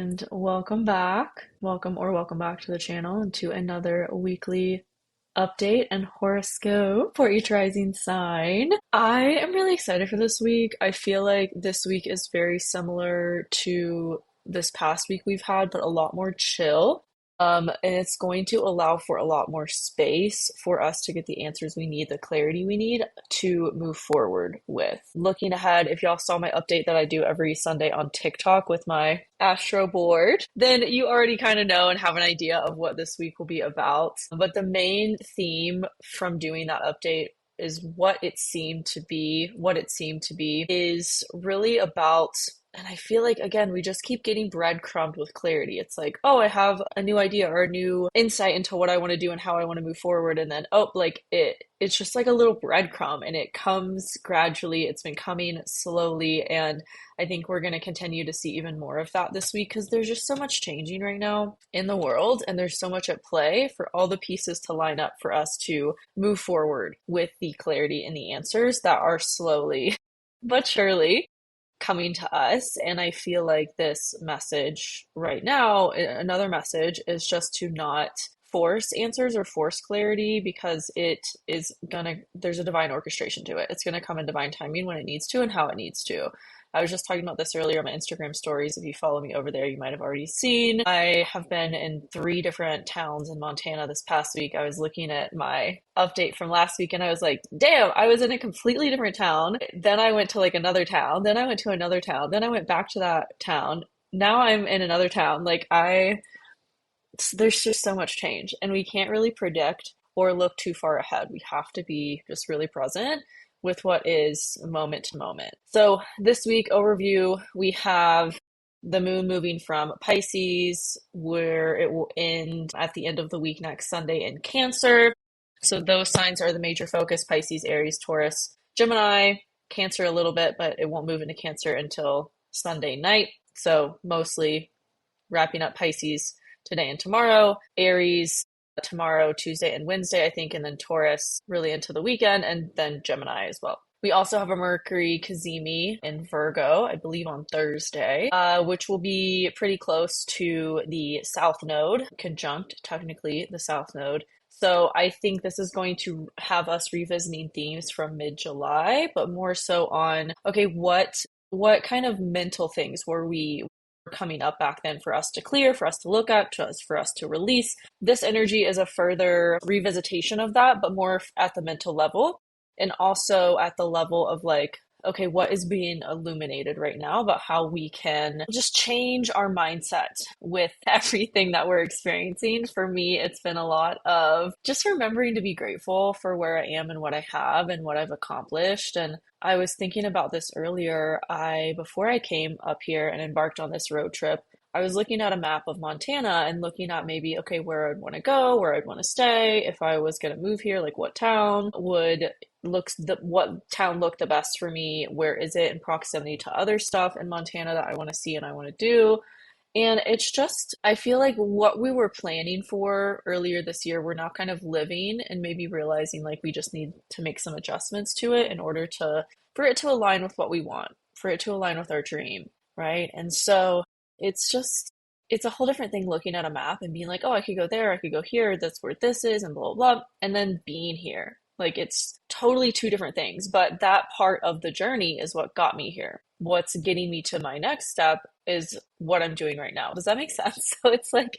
And welcome back. Welcome back to the channel and to another weekly update and horoscope for each rising sign. I am really excited for this week. I feel like this week is very similar to this past week we've had, but a lot more chill. And it's going to allow for a lot more space for us to get the answers we need, the clarity we need to move forward with. Looking ahead, if y'all saw my update that I do every Sunday on TikTok with my Astro board, then you already kind of know and have an idea of what this week will be about. But the main theme from doing that update is what it seemed to be is really about, and I feel like, again, we just keep getting breadcrumbed with clarity. It's like, oh, I have a new idea or a new insight into what I want to do and how I want to move forward. And then, oh, like it's just like a little breadcrumb and it comes gradually. It's been coming slowly. And I think we're going to continue to see even more of that this week because there's just so much changing right now in the world. And there's so much at play for all the pieces to line up for us to move forward with the clarity and the answers that are slowly but surely coming to us. And I feel like this message right now, another message is just to not force answers or force clarity because there's a divine orchestration to it. It's gonna come in divine timing when it needs to and how it needs to. I was just talking about this earlier on my Instagram stories. If you follow me over there, you might have already seen. I have been in 3 different towns in Montana this past week. I was looking at my update from last week and I was like, damn, I was in a completely different town. Then I went to like another town. Then I went to another town. Then I went back to that town. Now I'm in another town. There's just so much change and we can't really predict or look too far ahead. We have to be just really present with what is moment to moment. So this week overview, we have the moon moving from Pisces, where it will end at the end of the week next Sunday in Cancer. So those signs are the major focus: Pisces, Aries, Taurus, Gemini, Cancer a little bit, but it won't move into Cancer until Sunday night. So mostly wrapping up Pisces today and tomorrow, Aries tomorrow, Tuesday and Wednesday, I think, and then Taurus really into the weekend, and then Gemini as well. We also have a Mercury Cazimi in Virgo, I believe on Thursday, which will be pretty close to the South Node, conjunct technically the South Node. So I think this is going to have us revisiting themes from mid-July, but more so on, okay, what kind of mental things were we coming up back then for us to clear, for us to look at, for us to release. This energy is a further revisitation of that, but more at the mental level and also at the level of like, okay, what is being illuminated right now about how we can just change our mindset with everything that we're experiencing. For me, it's been a lot of just remembering to be grateful for where I am and what I have and what I've accomplished. And I was thinking about this earlier. Before I came up here and embarked on this road trip, I was looking at a map of Montana and looking at maybe, okay, where I'd want to go, where I'd want to stay. If I was going to move here, like what town what town looked the best for me? Where is it in proximity to other stuff in Montana that I want to see and I want to do? And it's just, I feel like what we were planning for earlier this year, we're now kind of living and maybe realizing like we just need to make some adjustments to it in order for it to align with what we want, for it to align with our dream, right? And so it's a whole different thing looking at a map and being like, oh, I could go there, I could go here, that's where this is, and blah, blah, blah, and then being here. Like it's totally 2 different things, but that part of the journey is what got me here. What's getting me to my next step is what I'm doing right now. Does that make sense? So it's like,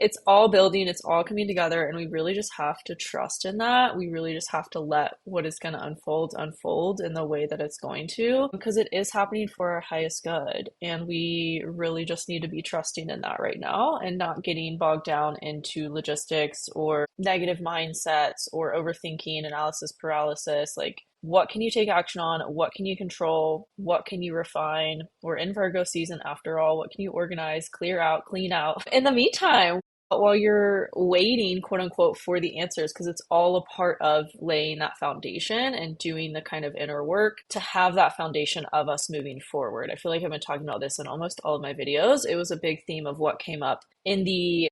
it's all building, it's all coming together, and we really just have to trust in that. We really just have to let what is going to unfold in the way that it's going to, because it is happening for our highest good. And we really just need to be trusting in that right now and not getting bogged down into logistics or negative mindsets or overthinking, analysis paralysis. Like, what can you take action on? What can you control? What can you refine? We're in Virgo season after all. What can you organize, clear out, clean out? In the meantime, while you're waiting, quote unquote, for the answers, because it's all a part of laying that foundation and doing the kind of inner work to have that foundation of us moving forward. I feel like I've been talking about this in almost all of my videos. It was a big theme of what came up in the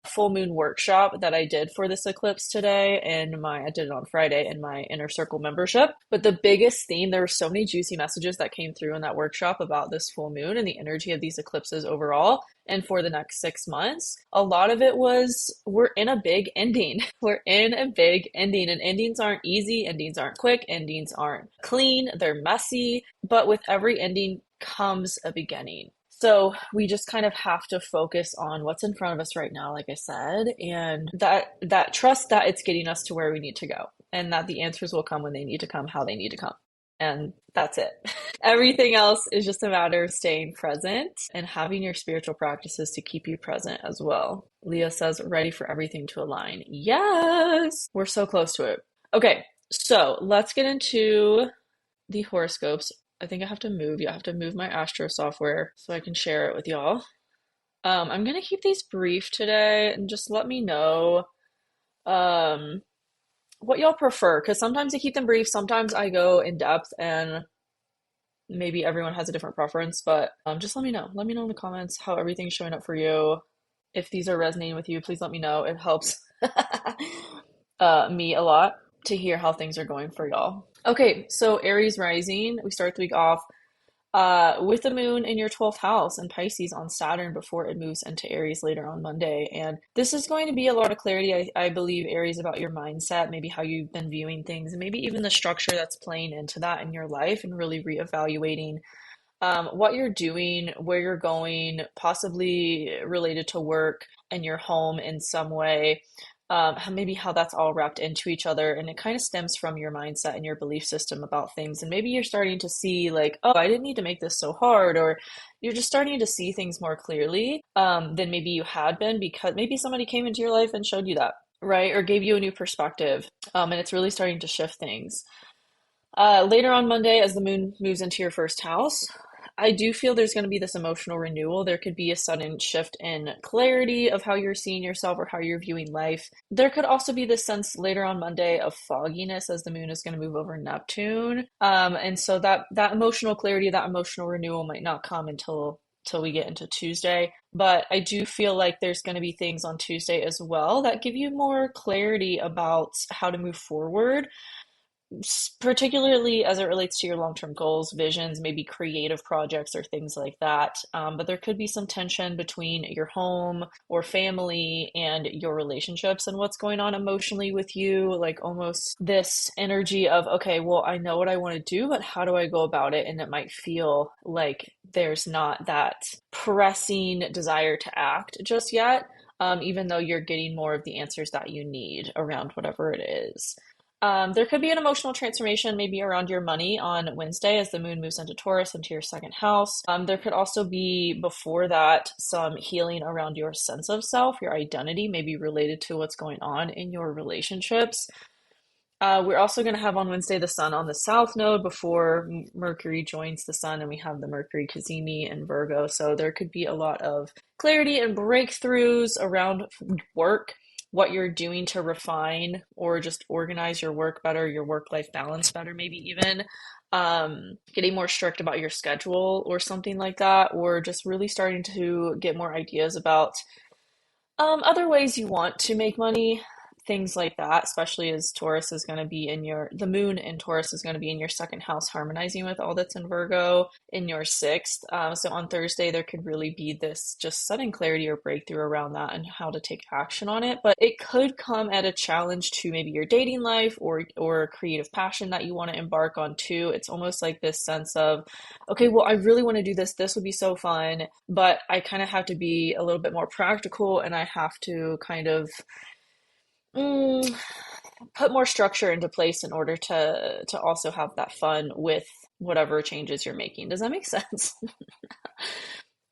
full moon workshop that I did for this eclipse today, and I did it on Friday in my Inner Circle membership. But the biggest theme, there were so many juicy messages that came through in that workshop about this full moon and the energy of these eclipses overall and for the next 6 months. A lot of it was, we're in a big ending. We're in a big ending, and endings aren't easy, endings aren't quick, endings aren't clean, they're messy, but with every ending comes a beginning. So we just kind of have to focus on what's in front of us right now, like I said, and that trust that it's getting us to where we need to go, and that the answers will come when they need to come, how they need to come. And that's it. Everything else is just a matter of staying present and having your spiritual practices to keep you present as well. Leah says, ready for everything to align. Yes, we're so close to it. Okay, so let's get into the horoscopes. I think I have to move. Yeah, I have to move my Astro software so I can share it with y'all. I'm gonna keep these brief today, and just let me know what y'all prefer, because sometimes I keep them brief, sometimes I go in depth, and maybe everyone has a different preference, but just let me know. Let me know in the comments how everything's showing up for you. If these are resonating with you, please let me know. It helps me a lot to hear how things are going for y'all. Okay, so Aries Rising, we start the week off with the moon in your 12th house and Pisces on Saturn before it moves into Aries later on Monday. And this is going to be a lot of clarity, I believe, Aries, about your mindset, maybe how you've been viewing things, and maybe even the structure that's playing into that in your life, and really reevaluating what you're doing, where you're going, possibly related to work and your home in some way. Maybe how that's all wrapped into each other, and it kind of stems from your mindset and your belief system about things. And maybe you're starting to see like, oh, I didn't need to make this so hard, or you're just starting to see things more clearly than maybe you had been, because maybe somebody came into your life and showed you that, right? Or gave you a new perspective, and it's really starting to shift things. Later on Monday, as the moon moves into your first house, I do feel there's going to be this emotional renewal. There could be a sudden shift in clarity of how you're seeing yourself or how you're viewing life. There could also be this sense later on Monday of fogginess as the moon is going to move over Neptune. And so that emotional clarity, that emotional renewal might not come until we get into Tuesday. But I do feel like there's going to be things on Tuesday as well that give you more clarity about how to move forward, particularly as it relates to your long-term goals, visions, maybe creative projects or things like that. But there could be some tension between your home or family and your relationships and what's going on emotionally with you, like almost this energy of, okay, well, I know what I want to do, but how do I go about it? And it might feel like there's not that pressing desire to act just yet, even though you're getting more of the answers that you need around whatever it is. There could be an emotional transformation maybe around your money on Wednesday as the moon moves into Taurus, into your second house. There could also be, before that, some healing around your sense of self, your identity, maybe related to what's going on in your relationships. We're also going to have on Wednesday the sun on the south node before Mercury joins the sun, and we have the Mercury Cazimi in Virgo. So there could be a lot of clarity and breakthroughs around work, what you're doing to refine or just organize your work better, your work-life balance better, maybe even getting more strict about your schedule or something like that, or just really starting to get more ideas about other ways you want to make money, things like that, especially as Taurus is going to be the moon in Taurus is going to be in your second house, harmonizing with all that's in Virgo in your sixth. So on Thursday, there could really be this just sudden clarity or breakthrough around that and how to take action on it. But it could come at a challenge to maybe your dating life or a creative passion that you want to embark on too. It's almost like this sense of, okay, well, I really want to do this. This would be so fun, but I kind of have to be a little bit more practical, and I have to kind of put more structure into place in order to also have that fun with whatever changes you're making. Does that make sense?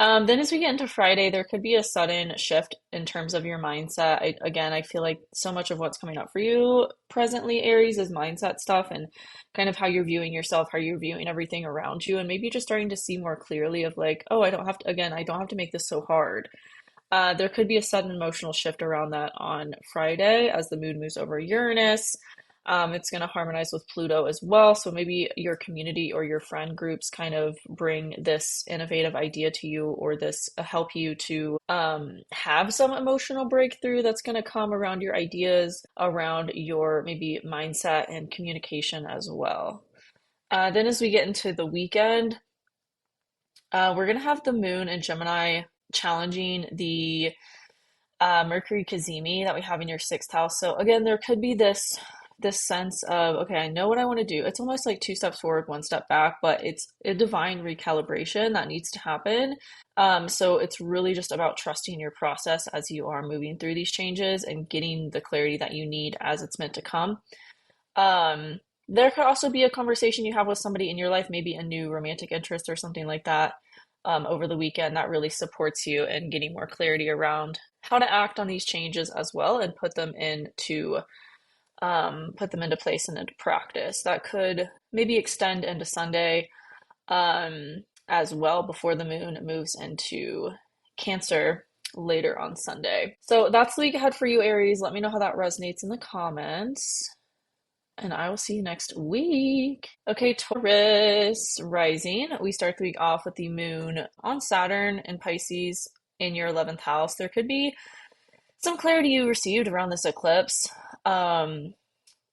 Then as we get into Friday, there could be a sudden shift in terms of your mindset. I feel like so much of what's coming up for you presently, Aries, is mindset stuff and kind of how you're viewing yourself, how you're viewing everything around you, and maybe just starting to see more clearly of like, oh, I don't have to make this so hard. There could be a sudden emotional shift around that on Friday as the moon moves over Uranus. It's going to harmonize with Pluto as well. So maybe your community or your friend groups kind of bring this innovative idea to you, or this help you to have some emotional breakthrough that's going to come around your ideas, around your maybe mindset and communication as well. Then as we get into the weekend, we're going to have the moon in Gemini challenging the Mercury Cazimi that we have in your sixth house. So again, there could be this sense of, okay, I know what I want to do. It's almost like two steps forward, one step back, but it's a divine recalibration that needs to happen. So it's really just about trusting your process as you are moving through these changes and getting the clarity that you need as it's meant to come. There could also be a conversation you have with somebody in your life, maybe a new romantic interest or something like that, over the weekend that really supports you in getting more clarity around how to act on these changes as well, and put them into place and into practice. That could maybe extend into Sunday, as well, before the moon moves into Cancer later on Sunday. So that's the week ahead for you, Aries. Let me know how that resonates in the comments, and I will see you next week. Okay, Taurus Rising. We start the week off with the moon on Saturn and Pisces in your 11th house. There could be some clarity you received around this eclipse,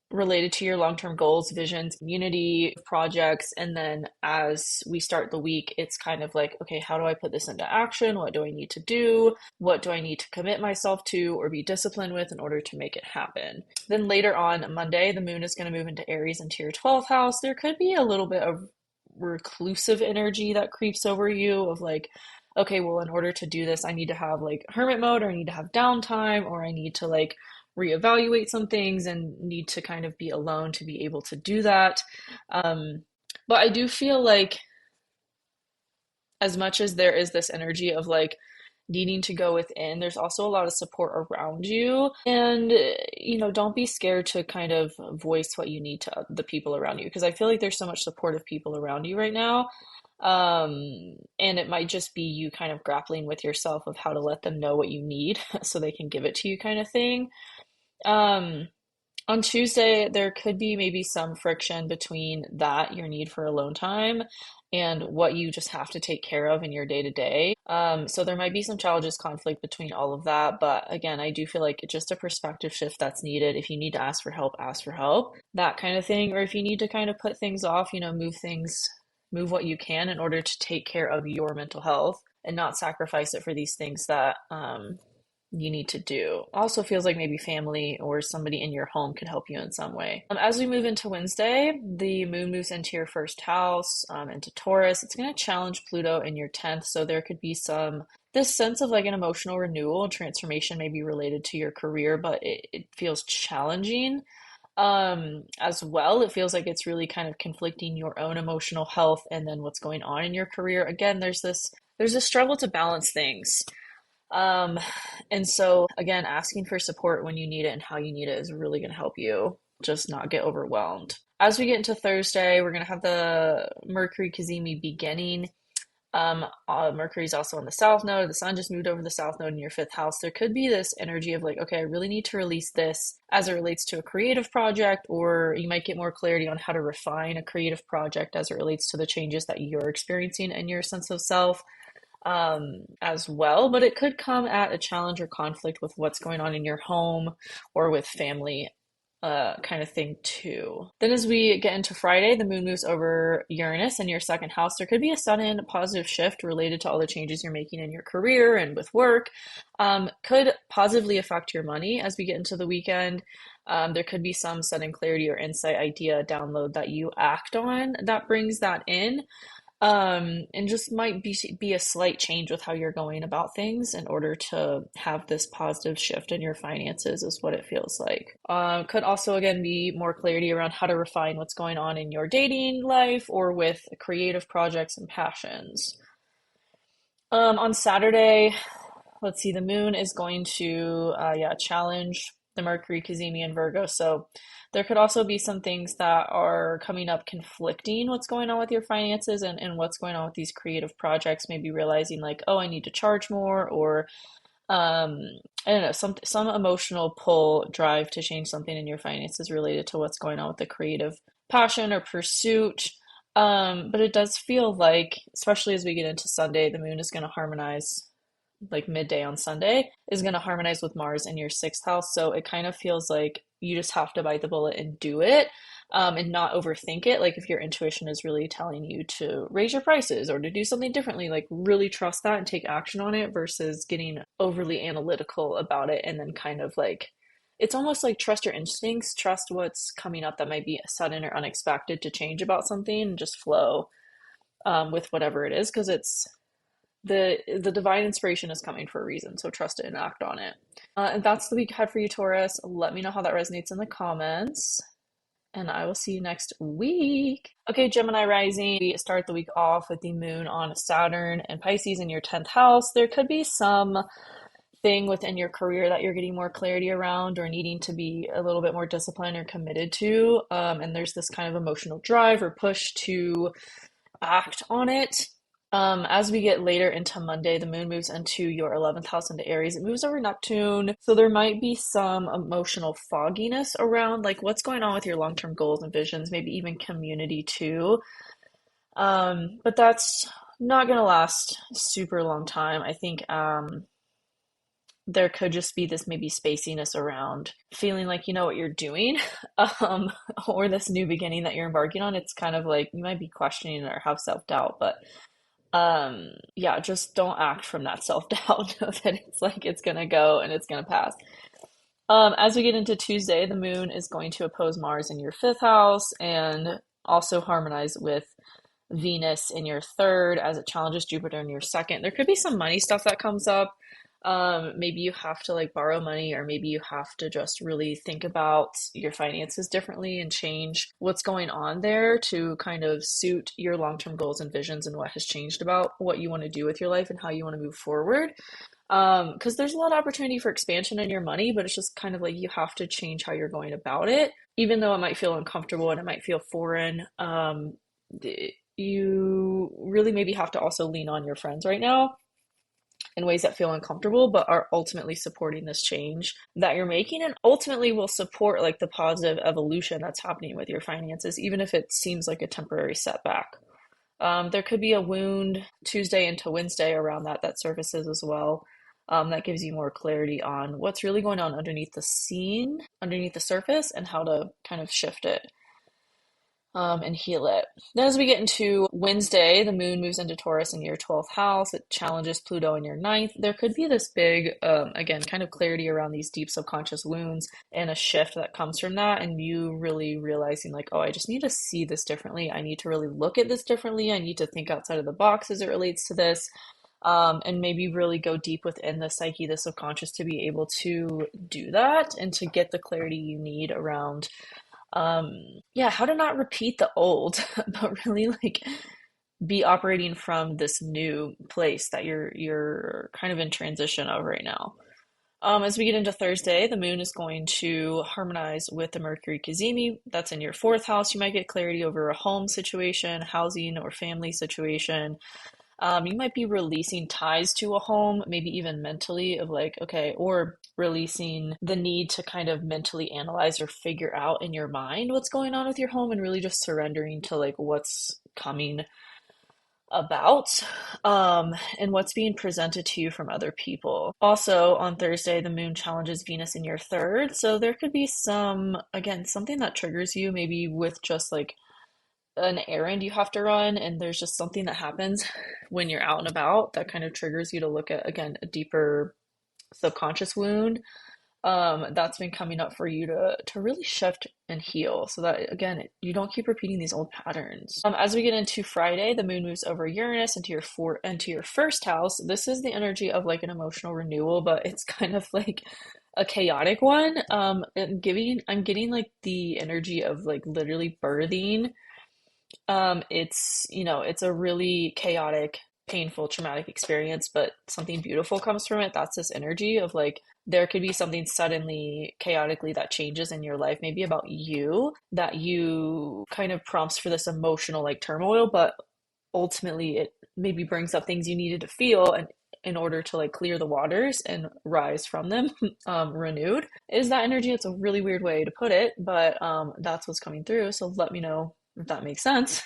related to your long-term goals, visions, community, projects. And then as we start the week, it's kind of like, okay, how do I put this into action? What do I need to do? What do I need to commit myself to or be disciplined with in order to make it happen? Then later on Monday, the moon is going to move into Aries into your 12th house. There could be a little bit of reclusive energy that creeps over you of like, okay, well, in order to do this, I need to have like hermit mode, or I need to have downtime, or I need to like reevaluate some things and need to kind of be alone to be able to do that. But I do feel like, as much as there is this energy of like needing to go within, there's also a lot of support around you. And, don't be scared to kind of voice what you need to the people around you, because I feel like there's so much supportive people around you right now. And it might just be you kind of grappling with yourself of how to let them know what you need so they can give it to you, kind of thing. Um, on Tuesday, there could be maybe some friction between that, your need for alone time, and what you just have to take care of in your day to day. So there might be some challenges, conflict between all of that. But again, I do feel like it's just a perspective shift that's needed. If you need to ask for help, that kind of thing. Or if you need to kind of put things off, move what you can in order to take care of your mental health and not sacrifice it for these things that, you need to do. Also feels like maybe family or somebody in your home could help you in some way. As we move into Wednesday, the moon moves into your first house, into Taurus. It's going to challenge Pluto in your 10th. So there could be this sense of like an emotional renewal and transformation, maybe related to your career, but it feels challenging. As well, it feels like it's really kind of conflicting your own emotional health and then what's going on in your career. Again, there's a struggle to balance things. Um, and so again, asking for support when you need it and how you need it is really going to help you just not get overwhelmed. As we get into Thursday, we're going to have the Mercury Cazimi beginning. Mercury's also on the South Node. The Sun just moved over the South Node in your fifth house. There could be this energy of like, okay, I really need to release this as it relates to a creative project, or you might get more clarity on how to refine a creative project as it relates to the changes that you're experiencing in your sense of self, as well. But it could come at a challenge or conflict with what's going on in your home or with family, kind of thing too. Then as we get into Friday, the moon moves over Uranus in your second house. There could be a sudden positive shift related to all the changes you're making in your career and with work. Could positively affect your money as we get into the weekend. There could be some sudden clarity or insight, idea, download that you act on that brings that in. And just might be a slight change with how you're going about things in order to have this positive shift in your finances, is what it feels like. Could also again be more clarity around how to refine what's going on in your dating life or with creative projects and passions. On Saturday, let's see, the moon is going to challenge the Mercury Cazimi and Virgo. So there could also be some things that are coming up conflicting what's going on with your finances and what's going on with these creative projects. Maybe realizing like, oh, I need to charge more, or um I don't know, some emotional pull drive to change something in your finances related to what's going on with the creative passion or pursuit. But it does feel like, especially as we get into Sunday, the moon is going to harmonize, like midday on Sunday, is going to harmonize with Mars in your sixth house. So it kind of feels like you just have to bite the bullet and do it, and not overthink it. Like if your intuition is really telling you to raise your prices or to do something differently, like really trust that and take action on it versus getting overly analytical about it and then kind of like, it's almost like trust your instincts, trust what's coming up that might be sudden or unexpected to change about something, and just flow with whatever it is, because it's the divine inspiration is coming for a reason, so trust it and act on it. And that's the week ahead for you, Taurus. Let me know how that resonates in the comments, and I will see you next week. Okay, Gemini Rising, we start the week off with the moon on Saturn and Pisces in your 10th house. There could be some thing within your career that you're getting more clarity around or needing to be a little bit more disciplined or committed to. And there's this kind of emotional drive or push to act on it. As we get later into Monday, the moon moves into your 11th house into Aries. It moves over Neptune. So there might be some emotional fogginess around like what's going on with your long-term goals and visions, maybe even community too. But that's not going to last a super long time. I think there could just be this maybe spaciness around feeling like you know what you're doing, um, or this new beginning that you're embarking on. It's kind of like you might be questioning or have self-doubt, but yeah, just don't act from that self-doubt. Know that it's like it's gonna go and it's gonna pass. As we get into Tuesday, the moon is going to oppose Mars in your fifth house and also harmonize with Venus in your third as it challenges Jupiter in your second. There could be some money stuff that comes up. Maybe you have to like borrow money, or maybe you have to just really think about your finances differently and change what's going on there to kind of suit your long-term goals and visions and what has changed about what you want to do with your life and how you want to move forward. Because there's a lot of opportunity for expansion in your money, but it's just kind of like you have to change how you're going about it, even though it might feel uncomfortable and it might feel foreign. You really maybe have to also lean on your friends right now in ways that feel uncomfortable, but are ultimately supporting this change that you're making, and ultimately will support like the positive evolution that's happening with your finances, even if it seems like a temporary setback. There could be a wound Tuesday into Wednesday around that surfaces as well. That gives you more clarity on what's really going on underneath the scene, underneath the surface, and how to kind of shift it, and heal it. Then as we get into Wednesday, the moon moves into Taurus in your 12th house. It challenges Pluto in your ninth. There could be this big, again, kind of clarity around these deep subconscious wounds and a shift that comes from that, and you really realizing like, oh, I just need to see this differently. I need to really look at this differently. I need to think outside of the box as it relates to this. And maybe really go deep within the psyche, the subconscious, to be able to do that and to get the clarity you need around yeah, how to not repeat the old, but really like be operating from this new place that you're kind of in transition of right now. As we get into Thursday, the moon is going to harmonize with the Mercury Cazimi. That's in your fourth house. You might get clarity over a home situation, housing, or family situation. You might be releasing ties to a home, maybe even mentally, of like, okay, or releasing the need to kind of mentally analyze or figure out in your mind what's going on with your home, and really just surrendering to like what's coming about, and what's being presented to you from other people. Also, on Thursday, the moon challenges Venus in your third. So there could be some, again, something that triggers you, maybe with just like an errand you have to run, and there's just something that happens when you're out and about that kind of triggers you to look at, again, a deeper subconscious wound, that's been coming up for you to really shift and heal, so that again you don't keep repeating these old patterns. As we get into Friday, the moon moves over Uranus into your first house. This is the energy of like an emotional renewal, but it's kind of like a chaotic one. I'm getting like the energy of like literally birthing. It's, you know, it's a really chaotic, painful, traumatic experience, but something beautiful comes from it. That's this energy of like, there could be something suddenly, chaotically that changes in your life, maybe about you, that you kind of prompts for this emotional like turmoil, but ultimately it maybe brings up things you needed to feel, and in order to like clear the waters and rise from them renewed. Is that energy? It's a really weird way to put it, but that's what's coming through. So let me know if that makes sense.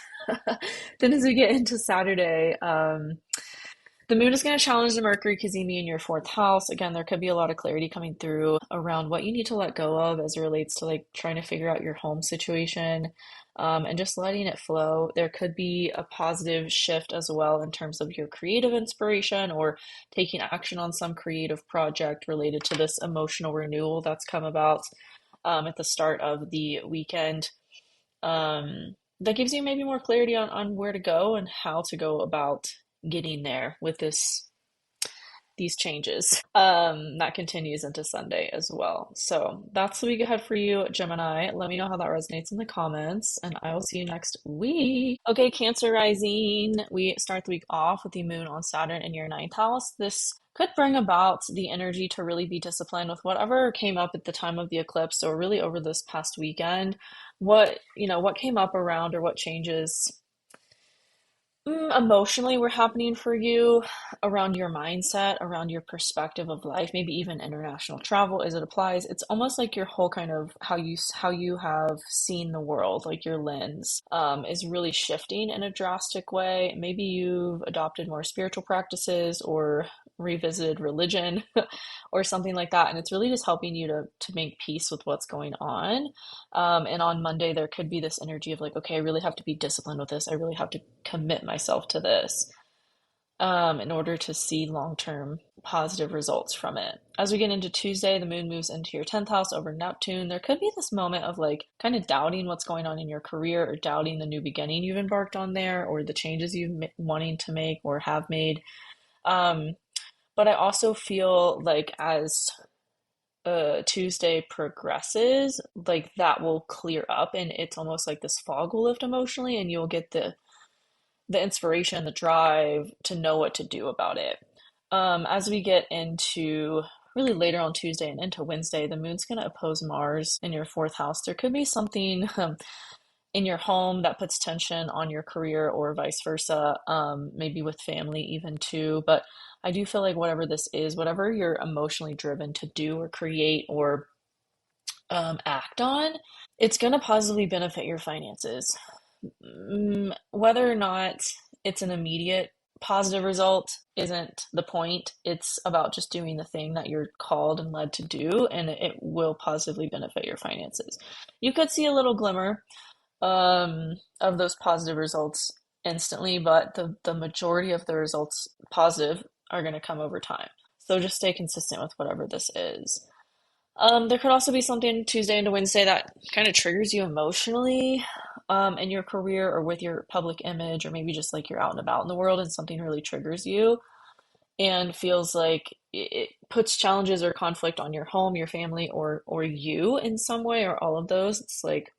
Then as we get into Saturday, the moon is going to challenge the Mercury cazimi in your fourth house. Again, there could be a lot of clarity coming through around what you need to let go of as it relates to like trying to figure out your home situation, and just letting it flow. There could be a positive shift as well in terms of your creative inspiration or taking action on some creative project related to this emotional renewal that's come about at the start of the weekend. That gives you maybe more clarity on where to go and how to go about getting there with these changes. That continues into Sunday as well. So that's the week ahead for you, Gemini. Let me know how that resonates in the comments, and I will see you next week. Okay, Cancer Rising. We start the week off with the moon on Saturn in your ninth house. This could bring about the energy to really be disciplined with whatever came up at the time of the eclipse, or really over this past weekend. What came up around, or what changes emotionally were happening for you around your mindset, around your perspective of life, maybe even international travel as it applies. It's almost like your whole kind of how you have seen the world, like your lens, is really shifting in a drastic way. Maybe you've adopted more spiritual practices or revisited religion or something like that, and it's really just helping you to make peace with what's going on. And on Monday, there could be this energy of like, okay, I really have to be disciplined with this. I really have to commit myself to this in order to see long-term positive results from it. As we get into Tuesday, the moon moves into your 10th house over Neptune. There could be this moment of like kind of doubting what's going on in your career, or doubting the new beginning you've embarked on there, or the changes you've wanting to make or have made. But I also feel like as Tuesday progresses, like that will clear up, and it's almost like this fog will lift emotionally, and you'll get the inspiration, the drive to know what to do about it. As we get into really later on Tuesday and into Wednesday, the moon's going to oppose Mars in your fourth house. There could be something in your home that puts tension on your career, or vice versa, maybe with family even too. But I do feel like whatever this is, whatever you're emotionally driven to do or create or act on, it's going to positively benefit your finances. Whether or not it's an immediate positive result isn't the point. It's about just doing the thing that you're called and led to do, and it will positively benefit your finances. You could see a little glimmer of those positive results instantly, but the majority of the results positive are going to come over time. So just stay consistent with whatever this is. There could also be something Tuesday into Wednesday that kind of triggers you emotionally in your career or with your public image, or maybe just like you're out and about in the world and something really triggers you and feels like it puts challenges or conflict on your home, your family, or you in some way, or all of those. It's like,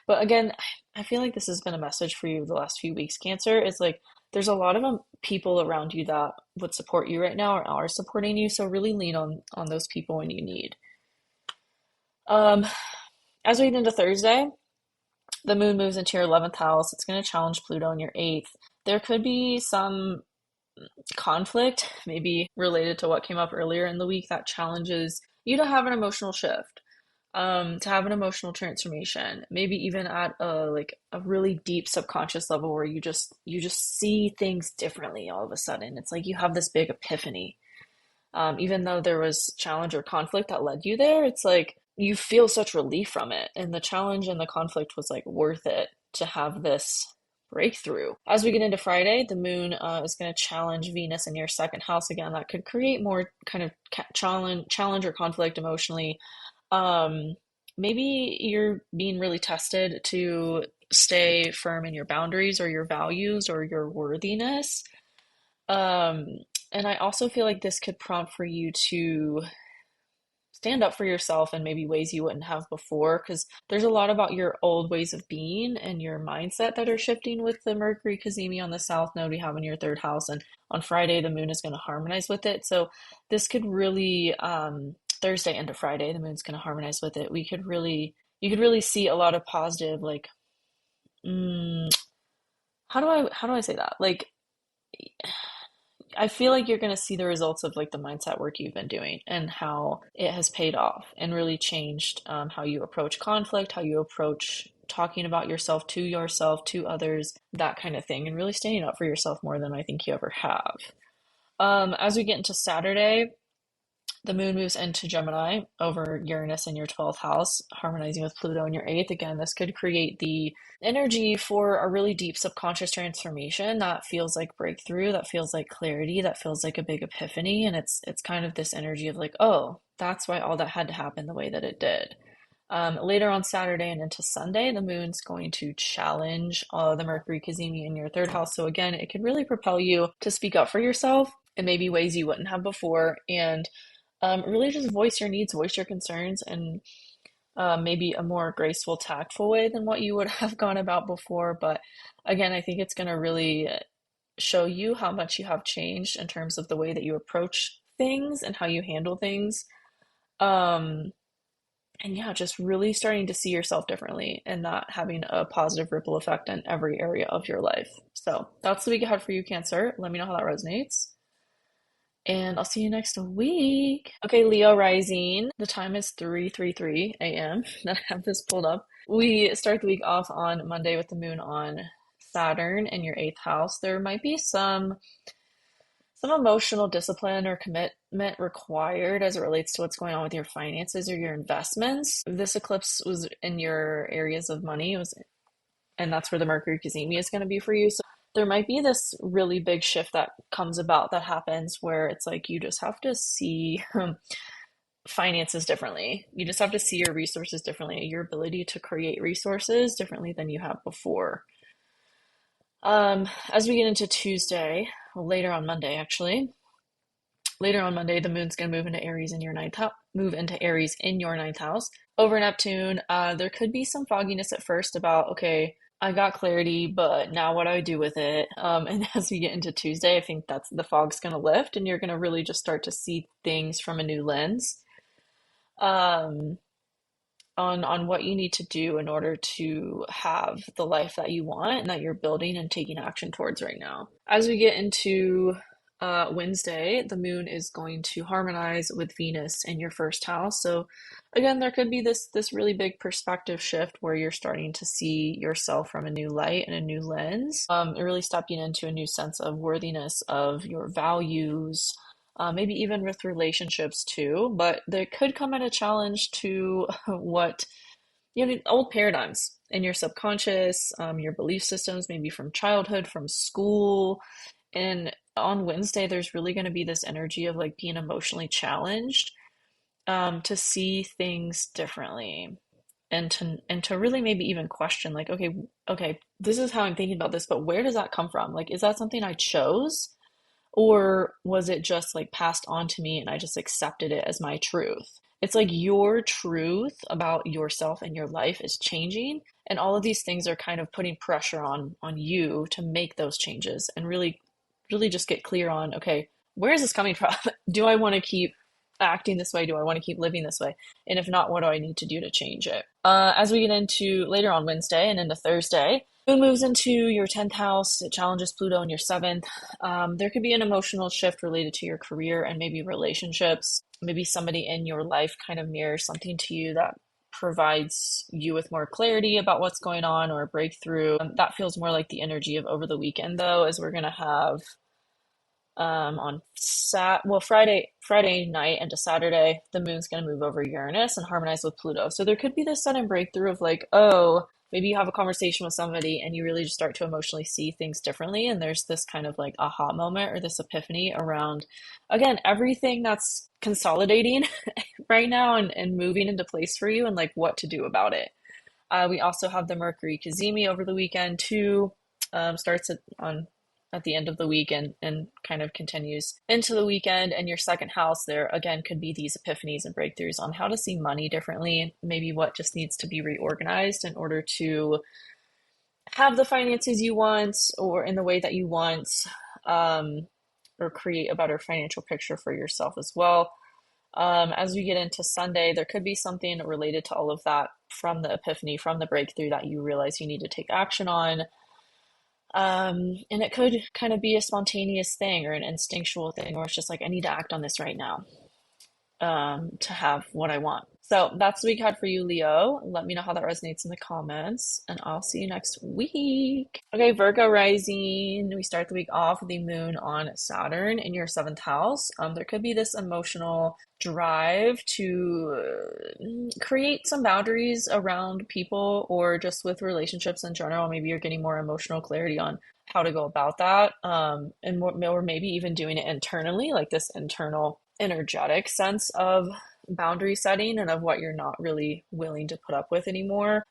but again, I feel like this has been a message for you the last few weeks, Cancer. It's like there's a lot of people around you that would support you right now or are supporting you. So really lean on those people when you need. As we get into Thursday, the moon moves into your 11th house. It's going to challenge Pluto in your 8th. There could be some conflict, maybe related to what came up earlier in the week, that challenges you to have an emotional shift, to have an emotional transformation, maybe even at a really deep subconscious level where you just see things differently all of a sudden. It's like you have this big epiphany. Even though there was challenge or conflict that led you there, it's like you feel such relief from it. And the challenge and the conflict was like worth it to have this breakthrough. As we get into Friday, the moon is going to challenge Venus in your second house again. That could create more kind of challenge or conflict emotionally. Maybe you're being really tested to stay firm in your boundaries or your values or your worthiness. Um, and I also feel like this could prompt for you to stand up for yourself in maybe ways you wouldn't have before, because there's a lot about your old ways of being and your mindset that are shifting with the Mercury cazimi on the South Node we have in your third house. And on Friday, the moon is going to harmonize with it. So this could really, Thursday into Friday, the moon's going to harmonize with it. You could really see a lot of positive, like, how do I say that? Like, I feel like you're going to see the results of like the mindset work you've been doing and how it has paid off and really changed how you approach conflict, how you approach talking about yourself, to others, that kind of thing, and really standing up for yourself more than I think you ever have. As we get into Saturday, the moon moves into Gemini over Uranus in your 12th house, harmonizing with Pluto in your 8th. Again, this could create the energy for a really deep subconscious transformation that feels like breakthrough, that feels like clarity, that feels like a big epiphany. And it's kind of this energy of like, oh, that's why all that had to happen the way that it did. Later on Saturday and into Sunday, the moon's going to challenge the Mercury cazimi in your 3rd house. So again, it can really propel you to speak up for yourself in maybe ways you wouldn't have before, and really just voice your needs, voice your concerns, and maybe a more graceful, tactful way than what you would have gone about before. But again, I think it's going to really show you how much you have changed in terms of the way that you approach things and how you handle things. Um, and yeah, just really starting to see yourself differently and that having a positive ripple effect in every area of your life. So that's the week ahead for you, Cancer. Let me know how that resonates. And I'll see you next week. Okay, Leo rising. The time is 3:33 a.m. that I have this pulled up. We start the week off on Monday with the moon on Saturn in your 8th house. There might be some emotional discipline or commitment required as it relates to what's going on with your finances or your investments. This eclipse was in your areas of money. And that's where the Mercury cazimi is going to be for you. So there might be this really big shift that comes about, that happens, where it's like you just have to see finances differently. You just have to see your resources differently, your ability to create resources differently than you have before. As we get into Tuesday, later on Monday, actually, the moon's going to move into Aries in your ninth house over Neptune. There could be some fogginess at first about, okay, I got clarity, but now what do I do with it? And as we get into Tuesday, I think that's the fog's going to lift, and you're going to really just start to see things from a new lens. Um, on what you need to do in order to have the life that you want and that you're building and taking action towards right now. As we get into Wednesday, the moon is going to harmonize with Venus in your 1st house. So again, there could be this really big perspective shift where you're starting to see yourself from a new light and a new lens, really stepping into a new sense of worthiness of your values, maybe even with relationships too. But there could come at a challenge to what, old paradigms in your subconscious, your belief systems, maybe from childhood, from school. And on Wednesday, there's really going to be this energy of like being emotionally challenged, to see things differently, and to really maybe even question like, okay, this is how I'm thinking about this, but where does that come from? Like, is that something I chose? Or was it just like passed on to me and I just accepted it as my truth? It's like your truth about yourself and your life is changing, and all of these things are kind of putting pressure on you to make those changes and really just get clear on, okay, where is this coming from? Do I want to keep acting this way? Do I want to keep living this way? And if not, what do I need to do to change it? As we get into later on Wednesday and into Thursday, moon moves into your 10th house. It challenges Pluto in your 7th. There could be an emotional shift related to your career and maybe relationships. Maybe somebody in your life kind of mirrors something to you that provides you with more clarity about what's going on, or a breakthrough. That feels more like the energy of over the weekend, though, as we're going to have on Friday night into Saturday, the moon's going to move over Uranus and harmonize with Pluto. So there could be this sudden breakthrough of like, oh, maybe you have a conversation with somebody and you really just start to emotionally see things differently. And there's this kind of like aha moment or this epiphany around, again, everything that's consolidating right now and moving into place for you, and like what to do about it. We also have the Mercury cazimi over the weekend too. Starts at the end of the week and kind of continues into the weekend. And your 2nd house there, again, could be these epiphanies and breakthroughs on how to see money differently, maybe what just needs to be reorganized in order to have the finances you want or in the way that you want, or create a better financial picture for yourself as well. As we get into Sunday, there could be something related to all of that from the epiphany, from the breakthrough that you realize you need to take action on. And it could kind of be a spontaneous thing or an instinctual thing, or it's just like, I need to act on this right now, to have what I want. So that's the week I had for you, Leo. Let me know how that resonates in the comments, and I'll see you next week. Okay, Virgo Rising. We start the week off with the moon on Saturn in your seventh house. There could be this emotional drive to create some boundaries around people or just with relationships in general. Maybe you're getting more emotional clarity on how to go about that, and more, or maybe even doing it internally, like this internal energetic sense of boundary setting and of what you're not really willing to put up with anymore.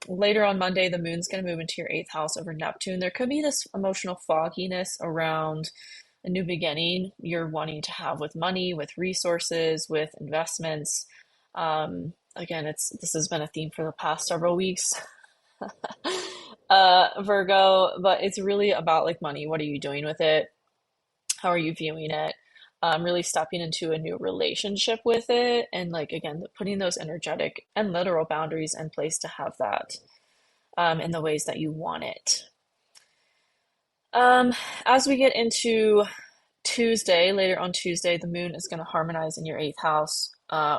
Later on Monday, the moon's going to move into your eighth house over Neptune. There could be this emotional fogginess around a new beginning you're wanting to have with money, with resources, with investments. Again, this has been a theme for the past several weeks. Virgo, but it's really about like money. What are you doing with it? How are you viewing it? Really stepping into a new relationship with it, and like again, putting those energetic and literal boundaries in place to have that in the ways that you want it. As we get into Tuesday, later on Tuesday, the moon is going to harmonize in your eighth house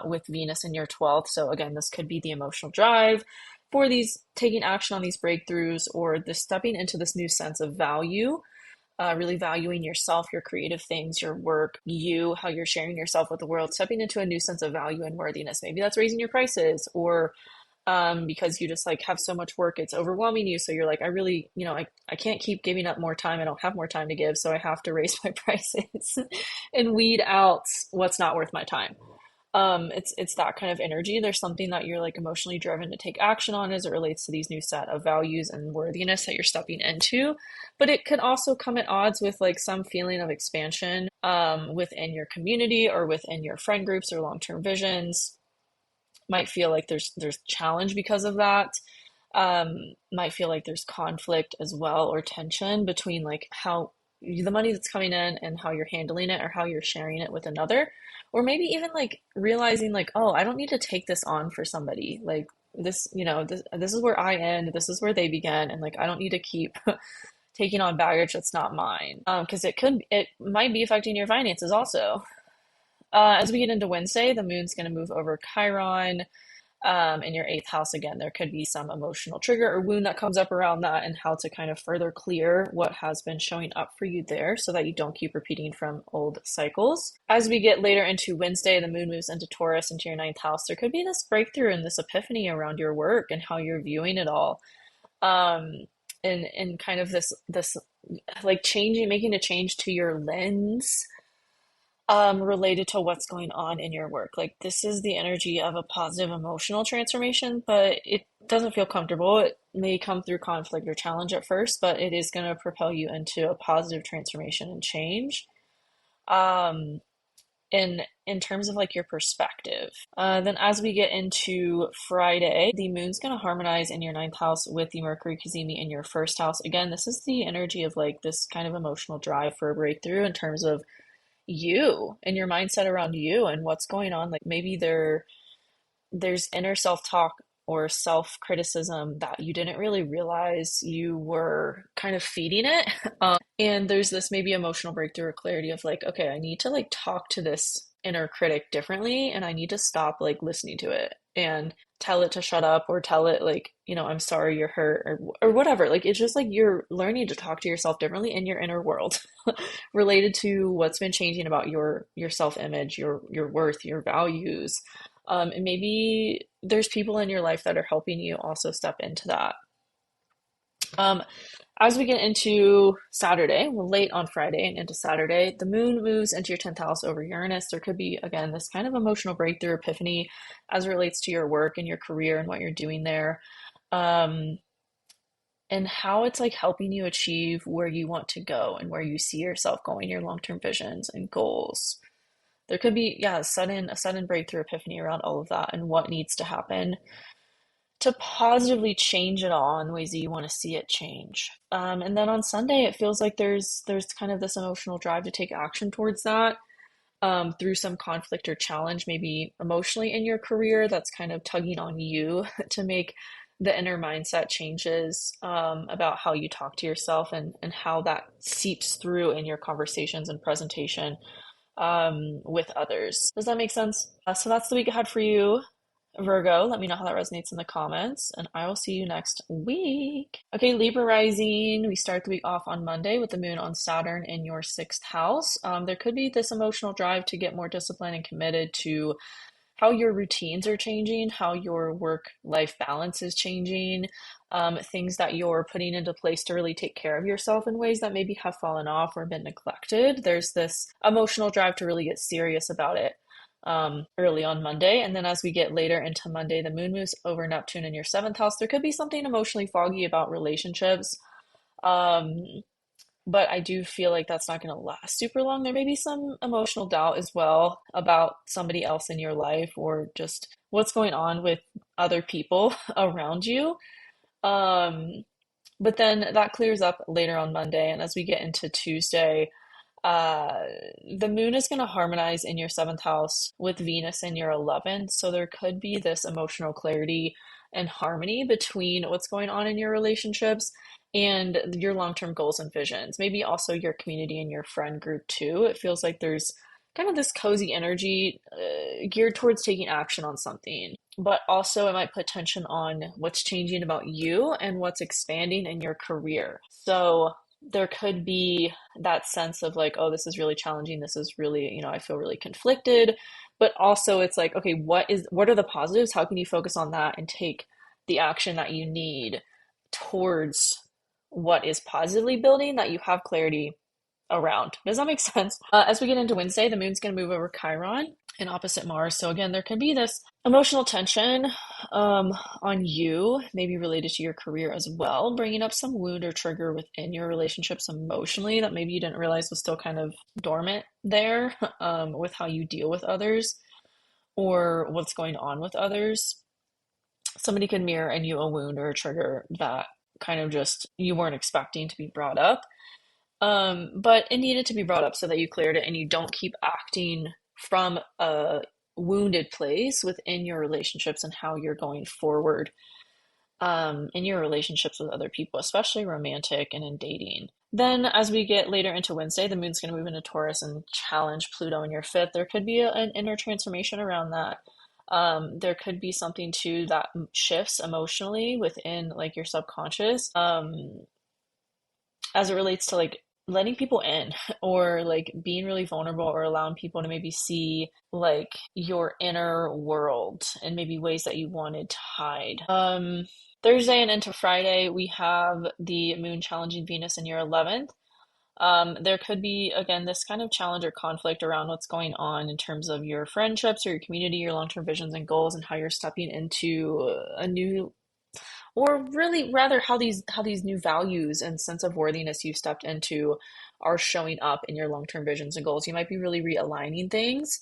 with Venus in your 12th. So again, this could be the emotional drive for these taking action on these breakthroughs, or the stepping into this new sense of value, really valuing yourself, your creative things, your work, you, how you're sharing yourself with the world, stepping into a new sense of value and worthiness. Maybe that's raising your prices, or because you just like have so much work, it's overwhelming you. So you're like, I really, I can't keep giving up more time. I don't have more time to give. So I have to raise my prices and weed out what's not worth my time. It's that kind of energy. There's something that you're like emotionally driven to take action on as it relates to these new set of values and worthiness that you're stepping into. But it could also come at odds with like some feeling of expansion within your community or within your friend groups or long-term visions. Might feel like there's challenge because of that. Might feel like there's conflict as well, or tension between like how the money that's coming in and how you're handling it or how you're sharing it with another, or maybe even like realizing like, oh, I don't need to take this on for somebody. Like this is where I end, this is where they begin, and like I don't need to keep taking on baggage that's not mine. Because it might be affecting your finances also. As we get into Wednesday, the moon's going to move over Chiron in your eighth house again. There could be some emotional trigger or wound that comes up around that, and how to kind of further clear what has been showing up for you there so that you don't keep repeating from old cycles. As we get later into Wednesday, the moon moves into Taurus, into your ninth house. There could be this breakthrough and this epiphany around your work and how you're viewing it all. And kind of this like making a change to your lens related to what's going on in your work. Like this is the energy of a positive emotional transformation, but it doesn't feel comfortable. It may come through conflict or challenge at first, but it is going to propel you into a positive transformation and change. Um, in terms of like your perspective. Then as we get into Friday, the moon's going to harmonize in your ninth house with the Mercury Cazimi in your first house. Again, this is the energy of like this kind of emotional drive for a breakthrough in terms of you and your mindset around you and what's going on. Like maybe there's inner self-talk or self-criticism that you didn't really realize you were kind of feeding it. And there's this maybe emotional breakthrough or clarity of like, okay, I need to like talk to this inner critic differently, and I need to stop like listening to it and tell it to shut up, or tell it like, I'm sorry you're hurt, or whatever. Like it's just like you're learning to talk to yourself differently in your inner world related to what's been changing about your self-image, your worth, your values. And maybe there's people in your life that are helping you also step into that. As we get into Saturday, well, late on Friday and into Saturday, the moon moves into your 10th house over Uranus. There could be, again, this kind of emotional breakthrough, epiphany as it relates to your work and your career and what you're doing there. And how it's like helping you achieve where you want to go and where you see yourself going, your long-term visions and goals. There could be, yeah, a sudden breakthrough, epiphany around all of that and what needs to happen to positively change it all in ways that you want to see it change. And then on Sunday, it feels like there's kind of this emotional drive to take action towards that, through some conflict or challenge, maybe emotionally in your career, that's kind of tugging on you to make the inner mindset changes about how you talk to yourself and how that seeps through in your conversations and presentation with others. Does that make sense? So that's the week ahead for you, Virgo. Let me know how that resonates in the comments, and I will see you next week. Okay, Libra Rising. We start the week off on Monday with the moon on Saturn in your sixth house. There could be this emotional drive to get more disciplined and committed to how your routines are changing, how your work-life balance is changing, things that you're putting into place to really take care of yourself in ways that maybe have fallen off or been neglected. There's this emotional drive to really get serious about it early on Monday. And then as we get later into Monday, the moon moves over Neptune in your seventh house. There could be something emotionally foggy about relationships. But I do feel like that's not going to last super long. There may be some emotional doubt as well about somebody else in your life or just what's going on with other people around you. Um, but then that clears up later on Monday. And as we get into Tuesday, uh, the moon is going to harmonize in your seventh house with Venus in your 11th. So there could be this emotional clarity and harmony between what's going on in your relationships and your long-term goals and visions. Maybe also your community and your friend group too. It feels like there's kind of this cozy energy geared towards taking action on something. But also, it might put tension on what's changing about you and what's expanding in your career. So there could be that sense of like, oh, this is really challenging. This is really, I feel really conflicted. But also it's like, okay, what are the positives? How can you focus on that and take the action that you need towards what is positively building that you have clarity around? Does that make sense? As we get into Wednesday, the moon's going to move over Chiron in opposite Mars. So again, there can be this emotional tension on you, maybe related to your career as well, bringing up some wound or trigger within your relationships emotionally that maybe you didn't realize was still kind of dormant there with how you deal with others or what's going on with others. Somebody could mirror in you a wound or a trigger that kind of just you weren't expecting to be brought up. But it needed to be brought up so that you cleared it and you don't keep acting from a wounded place within your relationships and how you're going forward in your relationships with other people, especially romantic and in dating. Then as we get later into Wednesday, the moon's going to move into Taurus and challenge Pluto in your fifth. There could be an inner transformation around that. There could be something too that shifts emotionally within like your subconscious as it relates to like letting people in or like being really vulnerable or allowing people to maybe see like your inner world and maybe ways that you wanted to hide. Thursday and into Friday, we have the moon challenging Venus in your 11th. There could be, again, this kind of challenge or conflict around what's going on in terms of your friendships or your community, your long-term visions and goals, and how you're stepping into a new, or really rather how these new values and sense of worthiness you stepped into are showing up in your long-term visions and goals. You might be really realigning things.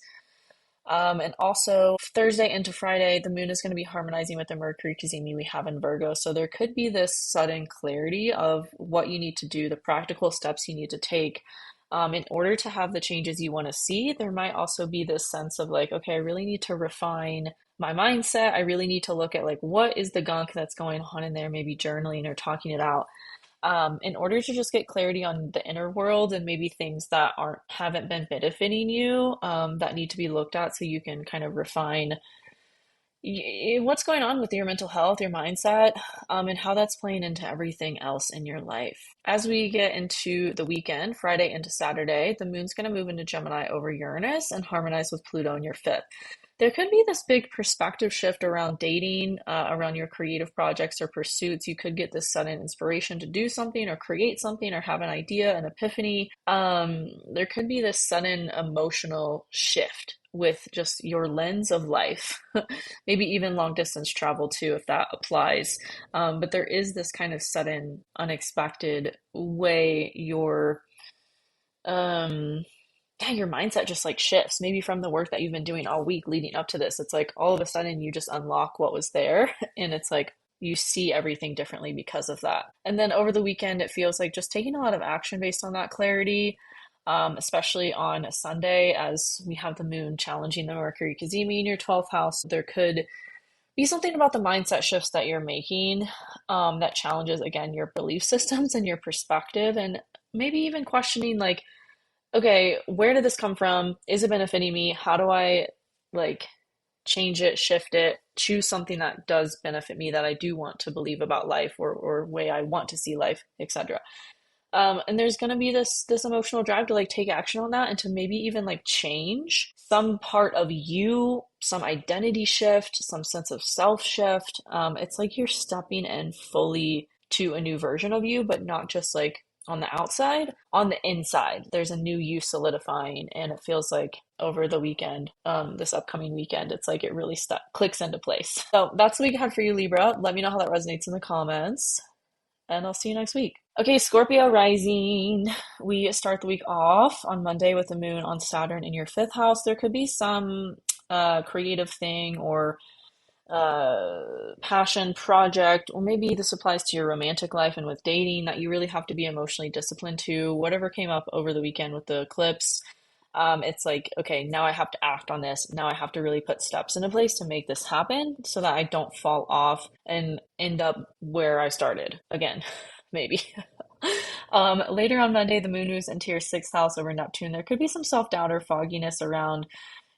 And also Thursday into Friday, the moon is going to be harmonizing with the Mercury cazimi we have in Virgo. So there could be this sudden clarity of what you need to do, the practical steps you need to take in order to have the changes you want to see. There might also be this sense of like, okay, I really need to refine my mindset. I really need to look at like, what is the gunk that's going on in there, maybe journaling or talking it out. In order to just get clarity on the inner world and maybe things that haven't been benefiting you that need to be looked at so you can kind of refine what's going on with your mental health, your mindset, and how that's playing into everything else in your life. As we get into the weekend, Friday into Saturday, the moon's going to move into Gemini over Uranus and harmonize with Pluto in your fifth. There could be this big perspective shift around dating, around your creative projects or pursuits. You could get this sudden inspiration to do something or create something or have an idea, an epiphany. There could be this sudden emotional shift with just your lens of life, maybe even long distance travel too, if that applies. But there is this kind of sudden, unexpected way your mindset just like shifts, maybe from the work that you've been doing all week leading up to this. It's like all of a sudden you just unlock what was there and it's like you see everything differently because of that. And then over the weekend, it feels like just taking a lot of action based on that clarity, especially on a Sunday as we have the moon challenging the Mercury cazimi in your 12th house. There could be something about the mindset shifts that you're making, that challenges, again, your belief systems and your perspective, and maybe even questioning, like, okay, where did this come from? Is it benefiting me? How do I like change it, shift it, choose something that does benefit me, that I do want to believe about life, or way I want to see life, etc. And there's gonna be this emotional drive to like take action on that, and to maybe even like change some part of you, some identity shift, some sense of self shift. It's like you're stepping in fully to a new version of you, but not just like on the outside, on the inside. There's a new you solidifying, and it feels like over the weekend, this upcoming weekend, it's like it really clicks into place. So that's what we had for you, Libra. Let me know how that resonates in the comments, and I'll see you next week. Okay, Scorpio Rising. We start the week off on Monday with the moon on Saturn in your fifth house. There could be some creative thing or passion project, or maybe this applies to your romantic life and with dating, that you really have to be emotionally disciplined to. Whatever came up over the weekend with the eclipse, it's like, okay, now I have to act on this. Now I have to really put steps into place to make this happen so that I don't fall off and end up where I started again, maybe. Later on Monday, the moon moves into your sixth house over Neptune. There could be some self-doubt or fogginess around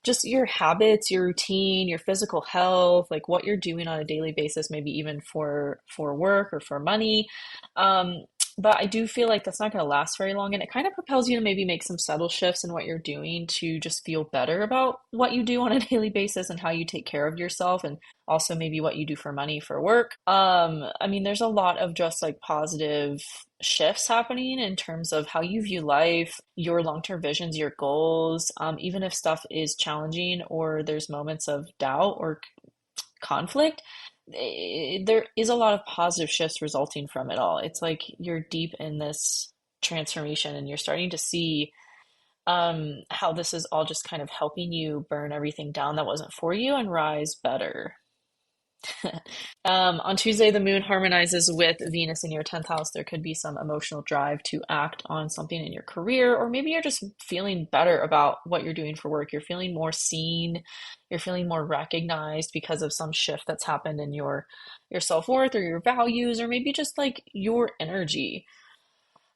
just your habits, your routine, your physical health, like what you're doing on a daily basis, maybe even for work or for money. But I do feel like that's not going to last very long, and it kind of propels you to maybe make some subtle shifts in what you're doing to just feel better about what you do on a daily basis and how you take care of yourself, and also maybe what you do for money, for work. I mean, there's a lot of just like positive shifts happening in terms of how you view life, your long-term visions, your goals. Even if stuff is challenging or there's moments of doubt or conflict, there is a lot of positive shifts resulting from it all. It's like you're deep in this transformation, and you're starting to see how this is all just kind of helping you burn everything down that wasn't for you and rise better. On Tuesday, the moon harmonizes with Venus in your 10th house. There could be some emotional drive to act on something in your career, or maybe you're just feeling better about what you're doing for work. You're feeling more seen, you're feeling more recognized because of some shift that's happened in your self-worth or your values, or maybe just like your energy.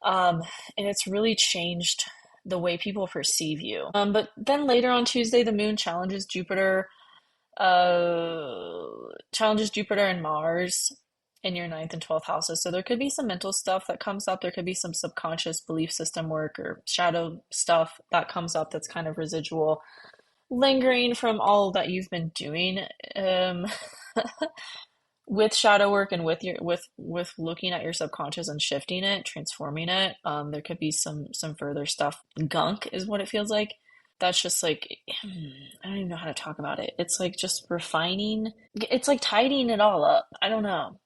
Um, and it's really changed the way people perceive you. But then later on Tuesday, the moon challenges Jupiter and Mars in your ninth and 12th houses. So there could be some mental stuff that comes up. There could be some subconscious belief system work or shadow stuff that comes up that's kind of residual, lingering from all that you've been doing with shadow work, and with looking at your subconscious and shifting it, transforming it. There could be some further stuff. Gunk is what it feels like. That's just like, I don't even know how to talk about it. It's like just refining. It's like tidying it all up. I don't know.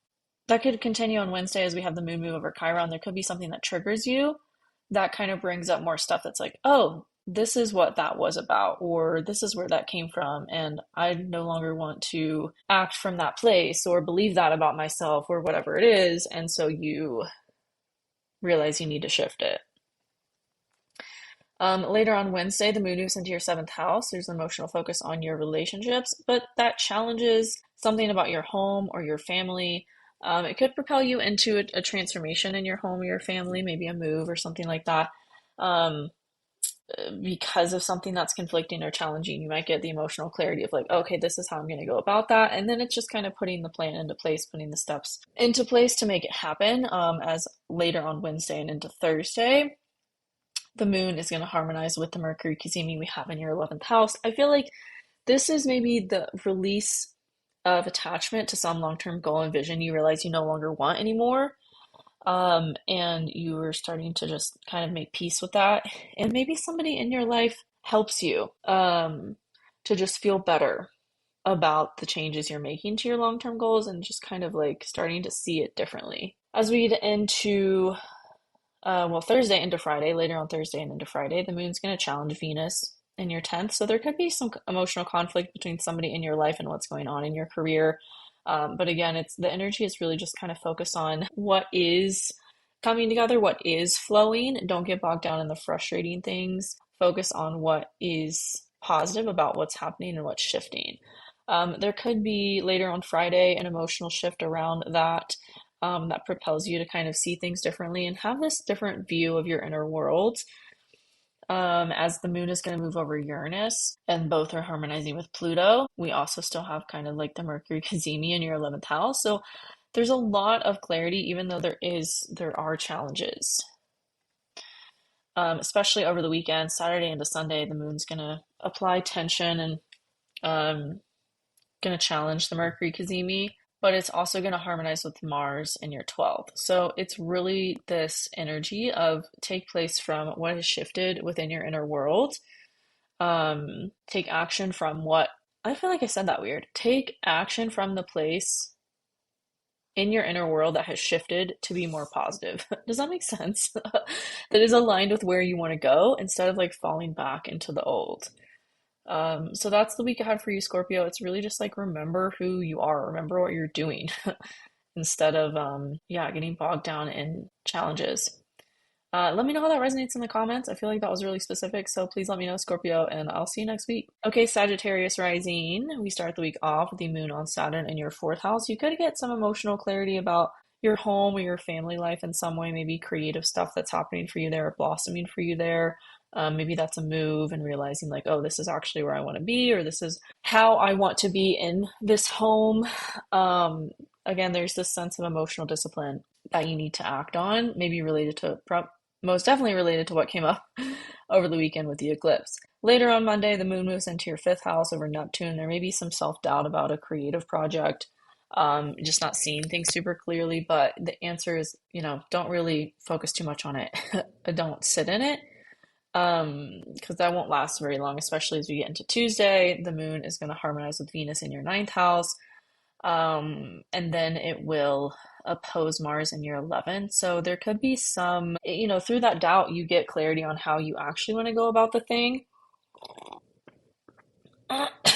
That could continue on Wednesday as we have the moon move over Chiron. There could be something that triggers you that kind of brings up more stuff that's like, oh, this is what that was about, or this is where that came from, and I no longer want to act from that place or believe that about myself or whatever it is. And so you realize you need to shift it. Later on Wednesday, the moon moves into your seventh house. There's an emotional focus on your relationships, but that challenges something about your home or your family. It could propel you into a transformation in your home or your family, maybe a move or something like that. Um, because of something that's conflicting or challenging, you might get the emotional clarity of like, okay, this is how I'm going to go about that. And then it's just kind of putting the plan into place, putting the steps into place to make it happen. As later on Wednesday and into Thursday, the moon is going to harmonize with the Mercury cazimi we have in your 11th house. I feel like this is maybe the release of attachment to some long-term goal and vision you realize you no longer want anymore. And you are starting to just kind of make peace with that. And maybe somebody in your life helps you to just feel better about the changes you're making to your long-term goals, and just kind of like starting to see it differently. As we get into Thursday into Friday, later on Thursday and into Friday, the moon's going to challenge Venus in your 10th. So there could be some emotional conflict between somebody in your life and what's going on in your career. But again, it's the energy is really just kind of focused on what is coming together, what is flowing. Don't get bogged down in the frustrating things. Focus on what is positive about what's happening and what's shifting. There could be later on Friday an emotional shift around that that propels you to kind of see things differently and have this different view of your inner world. As the moon is going to move over Uranus and both are harmonizing with Pluto, we also still have kind of like the Mercury cazimi in your 11th house. So there's a lot of clarity, even though there are challenges. Especially over the weekend, Saturday into Sunday, the moon's going to apply tension and um, going to challenge the Mercury cazimi, but it's also going to harmonize with Mars in your 12th. So it's really this energy of take place from what has shifted within your inner world. Take action from what I feel like I said that weird. Take action from the place in your inner world that has shifted to be more positive. Does that make sense? That is aligned with where you want to go instead of like falling back into the old. So that's the week ahead for you, Scorpio. It's really just like remember who you are, remember what you're doing instead of yeah, getting bogged down in challenges. Let me know how that resonates in the comments. I feel like that was really specific, so please let me know, Scorpio, and I'll see you next week. Okay, Sagittarius Rising. We start the week off with the moon on Saturn in your fourth house. You could get some emotional clarity about your home or your family life in some way, maybe creative stuff that's happening for you there or blossoming for you there. Maybe that's a move and realizing like, oh, this is actually where I want to be, or this is how I want to be in this home. Again, there's this sense of emotional discipline that you need to act on, maybe related to most definitely related to what came up over the weekend with the eclipse. Later on Monday, the moon moves into your fifth house over Neptune. There may be some self-doubt about a creative project, just not seeing things super clearly, but the answer is, don't really focus too much on it. Don't sit in it, because that won't last very long, especially as we get into Tuesday. The moon is going to harmonize with Venus in your ninth house, and then it will oppose Mars in your 11th. So there could be some, through that doubt, you get clarity on how you actually want to go about the thing.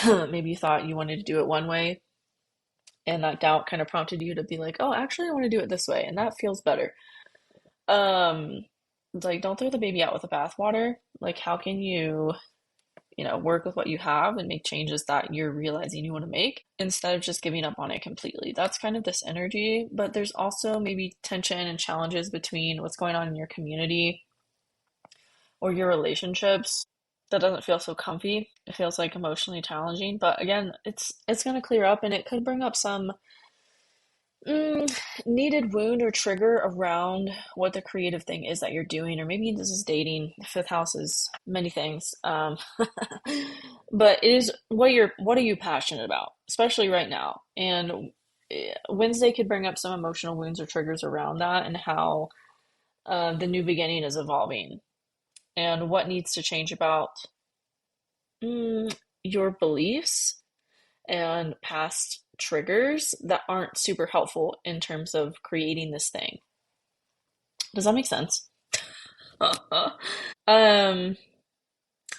Maybe you thought you wanted to do it one way, and that doubt kind of prompted you to be like, oh, actually, I want to do it this way, and that feels better. Like, don't throw the baby out with the bathwater. Like, how can you work with what you have and make changes that you're realizing you want to make instead of just giving up on it completely. That's kind of this energy, but there's also maybe tension and challenges between what's going on in your community or your relationships that doesn't feel so comfy. It feels like emotionally challenging, but again, it's going to clear up and it could bring up some needed wound or trigger around what the creative thing is that you're doing, or maybe this is dating. The fifth house is many things, but it is what are you passionate about, especially right now. And Wednesday could bring up some emotional wounds or triggers around that, and how the new beginning is evolving, and what needs to change about your beliefs and past triggers that aren't super helpful in terms of creating this thing. Does that make sense? um,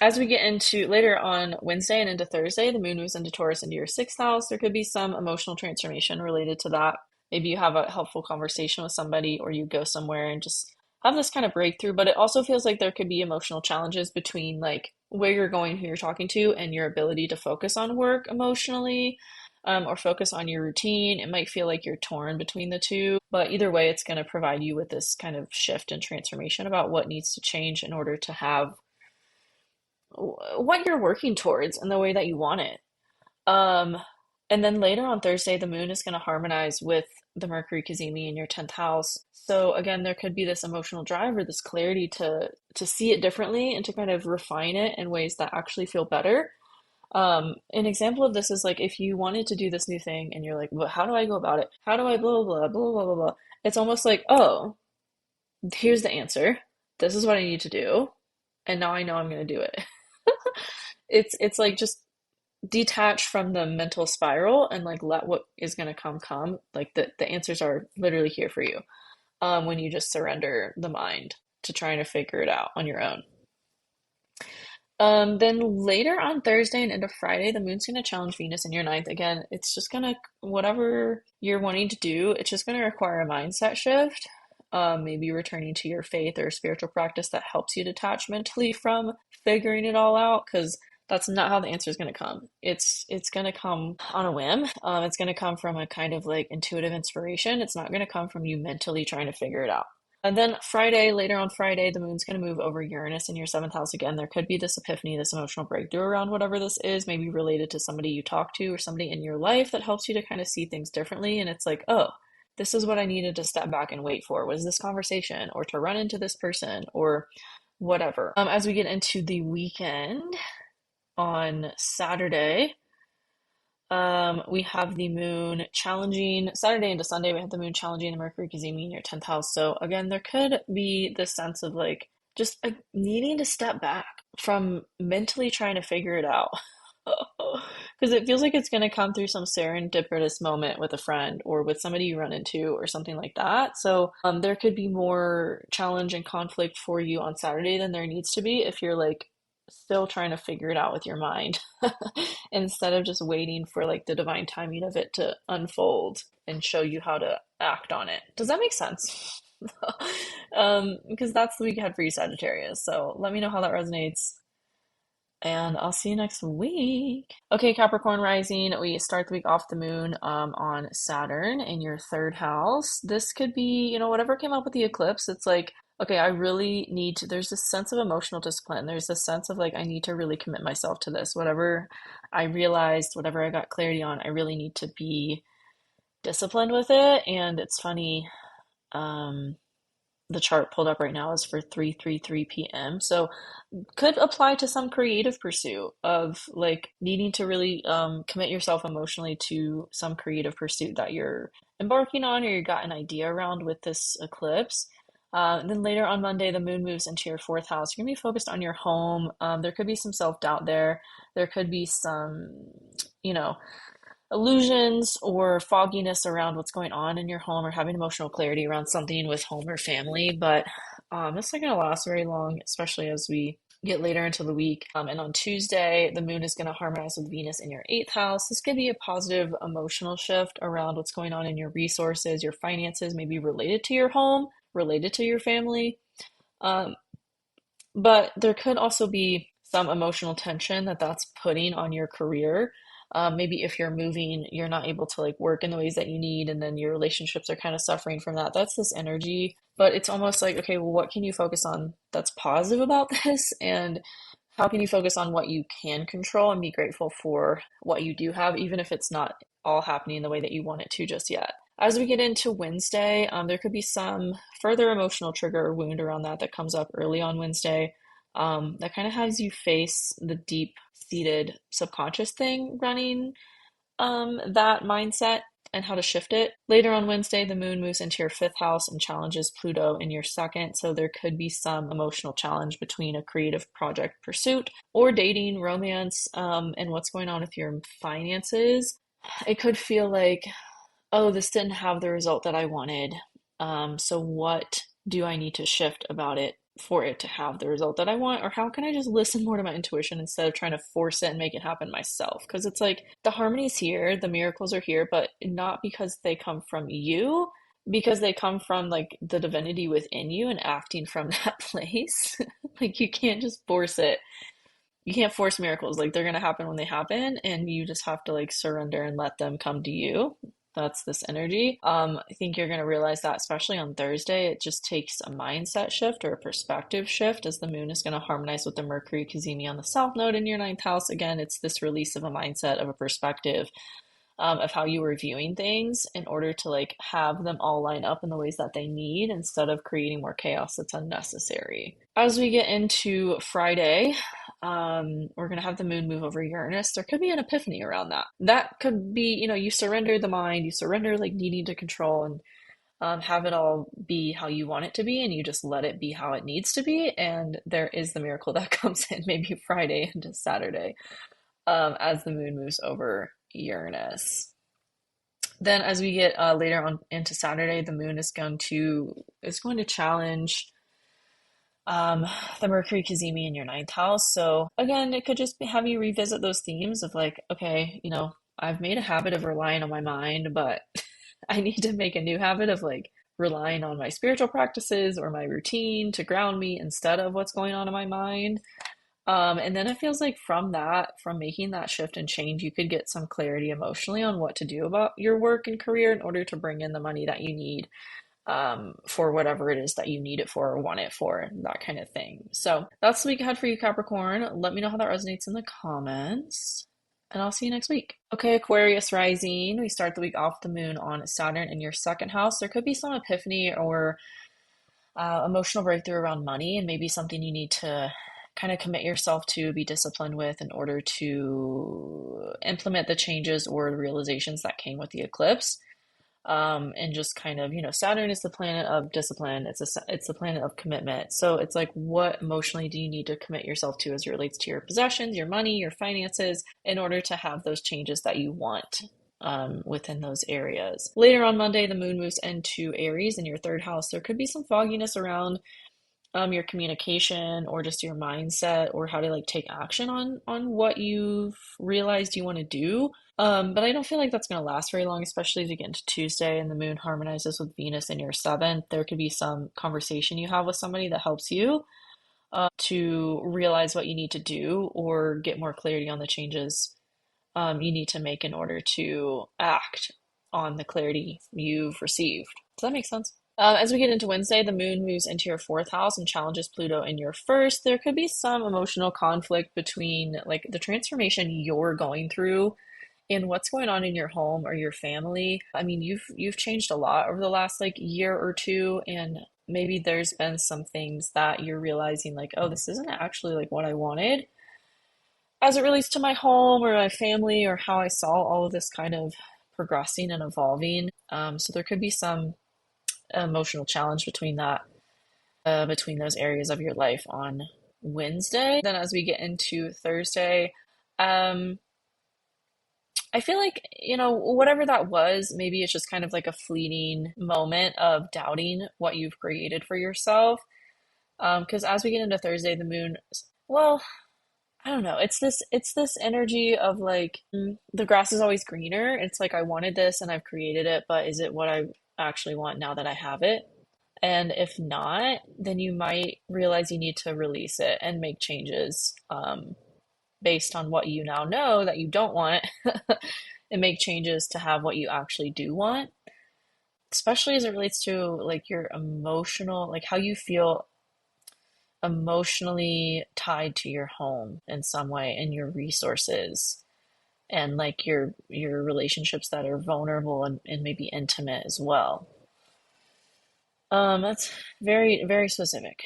as we get into later on Wednesday and into Thursday, the moon moves into Taurus into your sixth house. There could be some emotional transformation related to that. Maybe you have a helpful conversation with somebody, or you go somewhere and just have this kind of breakthrough. But it also feels like there could be emotional challenges between like where you're going, who you're talking to, and your ability to focus on work emotionally, or focus on your routine. It might feel like you're torn between the two, but either way, it's going to provide you with this kind of shift and transformation about what needs to change in order to have what you're working towards in the way that you want it. Um, and then later on Thursday, the moon is going to harmonize with the Mercury cazimi in your 10th house. So again, there could be this emotional drive or this clarity to see it differently and to kind of refine it in ways that actually feel better. An example of this is like if you wanted to do this new thing and you're like, well, how do I go about it? How do I blah blah blah blah blah blah blah? It's almost like, oh, here's the answer. This is what I need to do, and now I know I'm going to do it. It's like just detach from the mental spiral and like let what is going to come. Like the answers are literally here for you, when you just surrender the mind to trying to figure it out on your own. Then later on Thursday and into Friday, the moon's going to challenge Venus in your ninth. Again, it's just going to, whatever you're wanting to do, it's just going to require a mindset shift. Maybe returning to your faith or spiritual practice that helps you detach mentally from figuring it all out, because That's not how the answer is going to come. It's going to come on a whim. It's going to come from a kind of like intuitive inspiration. It's not going to come from you mentally trying to figure it out. And then Friday, later on Friday, the moon's going to move over Uranus in your seventh house again. There could be this epiphany, this emotional breakthrough around whatever this is, maybe related to somebody you talk to or somebody in your life that helps you to kind of see things differently. And it's like, oh, this is what I needed to step back and wait for, was this conversation or to run into this person or whatever. As we get into the weekend, on Saturday, we have the moon challenging Saturday into Sunday. We have the moon challenging the Mercury cazimi in your 10th house. So again, there could be this sense of like just needing to step back from mentally trying to figure it out. Because it feels like it's going to come through some serendipitous moment with a friend or with somebody you run into or something like that. So there could be more challenge and conflict for you on Saturday than there needs to be if you're like still trying to figure it out with your mind instead of just waiting for like the divine timing of it to unfold and show you how to act on it. Does that make sense? Because that's the week ahead for you, Sagittarius. So let me know how that resonates. And I'll see you next week. Okay, Capricorn Rising, we start the week off the moon on Saturn in your third house. This could be, whatever came up with the eclipse. It's like, okay, I really need to, there's this sense of emotional discipline. There's this sense of like, I need to really commit myself to this. Whatever I realized, whatever I got clarity on, I really need to be disciplined with it. And it's funny, the chart pulled up right now is for 3:33 p.m. So could apply to some creative pursuit of like needing to really commit yourself emotionally to some creative pursuit that you're embarking on or you got an idea around with this eclipse. And then later on Monday, the moon moves into your fourth house. You're gonna be focused on your home. There could be some self-doubt there. There could be some, you know, illusions or fogginess around what's going on in your home or having emotional clarity around something with home or family. But it's not going to last very long, especially as we get later into the week. And on Tuesday, the moon is going to harmonize with Venus in your eighth house. This could be a positive emotional shift around what's going on in your resources, your finances, maybe related to your home, related to your family. But there could also be some emotional tension that's putting on your career. Maybe if you're moving, you're not able to like work in the ways that you need, and then your relationships are kind of suffering from that. That's this energy, but it's almost like, okay, well, what can you focus on that's positive about this? And how can you focus on what you can control and be grateful for what you do have, even if it's not all happening the way that you want it to just yet? As we get into Wednesday, there could be some further emotional trigger or wound around that comes up early on Wednesday. That kind of has you face the deep-seated subconscious thing running that mindset and how to shift it. Later on Wednesday, the moon moves into your fifth house and challenges Pluto in your second. So there could be some emotional challenge between a creative project pursuit or dating, romance, and what's going on with your finances. It could feel like, oh, this didn't have the result that I wanted. So what do I need to shift about it for it to have the result that I want? Or how can I just listen more to my intuition instead of trying to force it and make it happen myself? Because it's like the harmony's here, the miracles are here, but not because they come from you, because they come from like the divinity within you and acting from that place. Like you can't just force it. You can't force miracles. Like they're going to happen when they happen, and you just have to like surrender and let them come to you. That's this energy. I think you're going to realize that, especially on Thursday, it just takes a mindset shift or a perspective shift as the moon is going to harmonize with the Mercury cazimi on the south node in your ninth house. Again, it's this release of a mindset, of a perspective, of how you were viewing things in order to like have them all line up in the ways that they need instead of creating more chaos that's unnecessary. As we get into Friday, we're going to have the moon move over Uranus. There could be an epiphany around that. That could be, you surrender the mind, you surrender like needing to control and have it all be how you want it to be, and you just let it be how it needs to be. And there is the miracle that comes in maybe Friday into Saturday as the moon moves over Uranus. Then as we get later on into Saturday, the moon is going to challenge the Mercury cazimi in your ninth house. So again, it could just have you revisit those themes of like, okay, I've made a habit of relying on my mind, but I need to make a new habit of like relying on my spiritual practices or my routine to ground me instead of what's going on in my mind. And then it feels like from that, from making that shift and change, you could get some clarity emotionally on what to do about your work and career in order to bring in the money that you need for whatever it is that you need it for or want it for, that kind of thing. So that's the week ahead for you, Capricorn. Let me know how that resonates in the comments, and I'll see you next week. Okay, Aquarius Rising. We start the week off the moon on Saturn in your second house. There could be some epiphany or emotional breakthrough around money, and maybe something you need to kind of commit yourself to, be disciplined with in order to implement the changes or the realizations that came with the eclipse. And just kind of, Saturn is the planet of discipline. It's the planet of commitment. So it's like, what emotionally do you need to commit yourself to as it relates to your possessions, your money, your finances, in order to have those changes that you want within those areas. Later on Monday, the moon moves into Aries in your third house. There could be some fogginess around your communication or just your mindset or how to like take action on what you've realized you want to do. But I don't feel like that's going to last very long, especially as we get into Tuesday and the moon harmonizes with Venus in your seventh. There could be some conversation you have with somebody that helps you to realize what you need to do or get more clarity on the changes you need to make in order to act on the clarity you've received. Does that make sense? As we get into Wednesday, the moon moves into your fourth house and challenges Pluto in your first. There could be some emotional conflict between like the transformation you're going through and what's going on in your home or your family. I mean, you've changed a lot over the last like year or two, and maybe there's been some things that you're realizing like, oh, this isn't actually like what I wanted as it relates to my home or my family or how I saw all of this kind of progressing and evolving. So there could be some emotional challenge between that, between those areas of your life on Wednesday. Then as we get into Thursday, um, I feel like, whatever that was, maybe it's just kind of like a fleeting moment of doubting what you've created for yourself. Because as we get into Thursday, the moon, well, I don't know. It's this energy of like the grass is always greener. It's like I wanted this and I've created it, but is it what I actually want now that I have it? And if not, then you might realize you need to release it and make changes based on what you now know that you don't want and make changes to have what you actually do want, especially as it relates to like your emotional, like how you feel emotionally tied to your home in some way and your resources and like your relationships that are vulnerable and maybe intimate as well. That's very, very specific.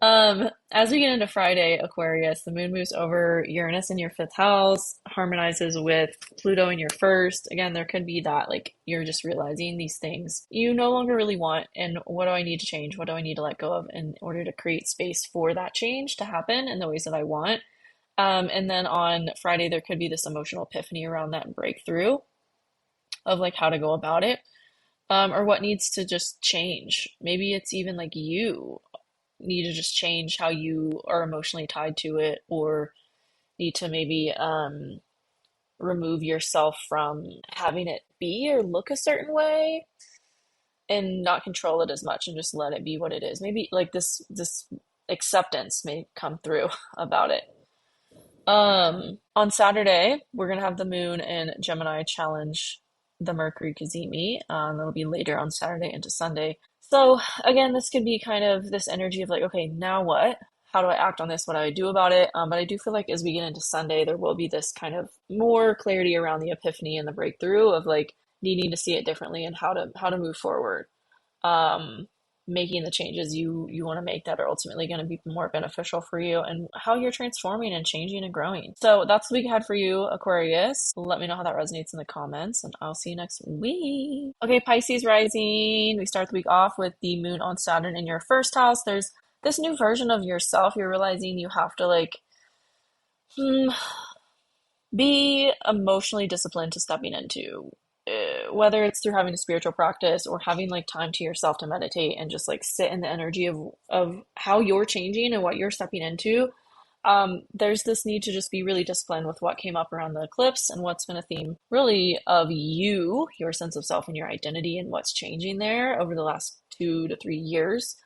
As we get into Friday, Aquarius, the moon moves over Uranus in your fifth house, harmonizes with Pluto in your first. Again, there could be that, like, you're just realizing these things you no longer really want, and what do I need to change? What do I need to let go of in order to create space for that change to happen in the ways that I want? And then on Friday, there could be this emotional epiphany around that breakthrough of like how to go about it, or what needs to just change. Maybe it's even like you need to just change how you are emotionally tied to it, or need to maybe remove yourself from having it be or look a certain way and not control it as much and just let it be what it is. Maybe like this acceptance may come through about it. On Saturday, we're gonna have the moon in Gemini challenge the Mercury Cazimi. That'll be later on Saturday into Sunday. So again, this could be kind of this energy of like, okay, now what? How do I act on this? What do I do about it? But I do feel like as we get into Sunday, there will be this kind of more clarity around the epiphany and the breakthrough of like needing to see it differently and how to move forward. Um, Making the changes you want to make that are ultimately going to be more beneficial for you and how you're transforming and changing and growing. So that's the week ahead for you, Aquarius. Let me know how that resonates in the comments, and I'll see you next week. Okay, Pisces Rising. We start the week off with the moon on Saturn in your first house. There's this new version of yourself you're realizing you have to like be emotionally disciplined to stepping into, whether it's through having a spiritual practice or having like time to yourself to meditate and just like sit in the energy of how you're changing and what you're stepping into. There's this need to just be really disciplined with what came up around the eclipse and what's been a theme really of you, your sense of self and your identity and what's changing there over the last 2 to 3 years.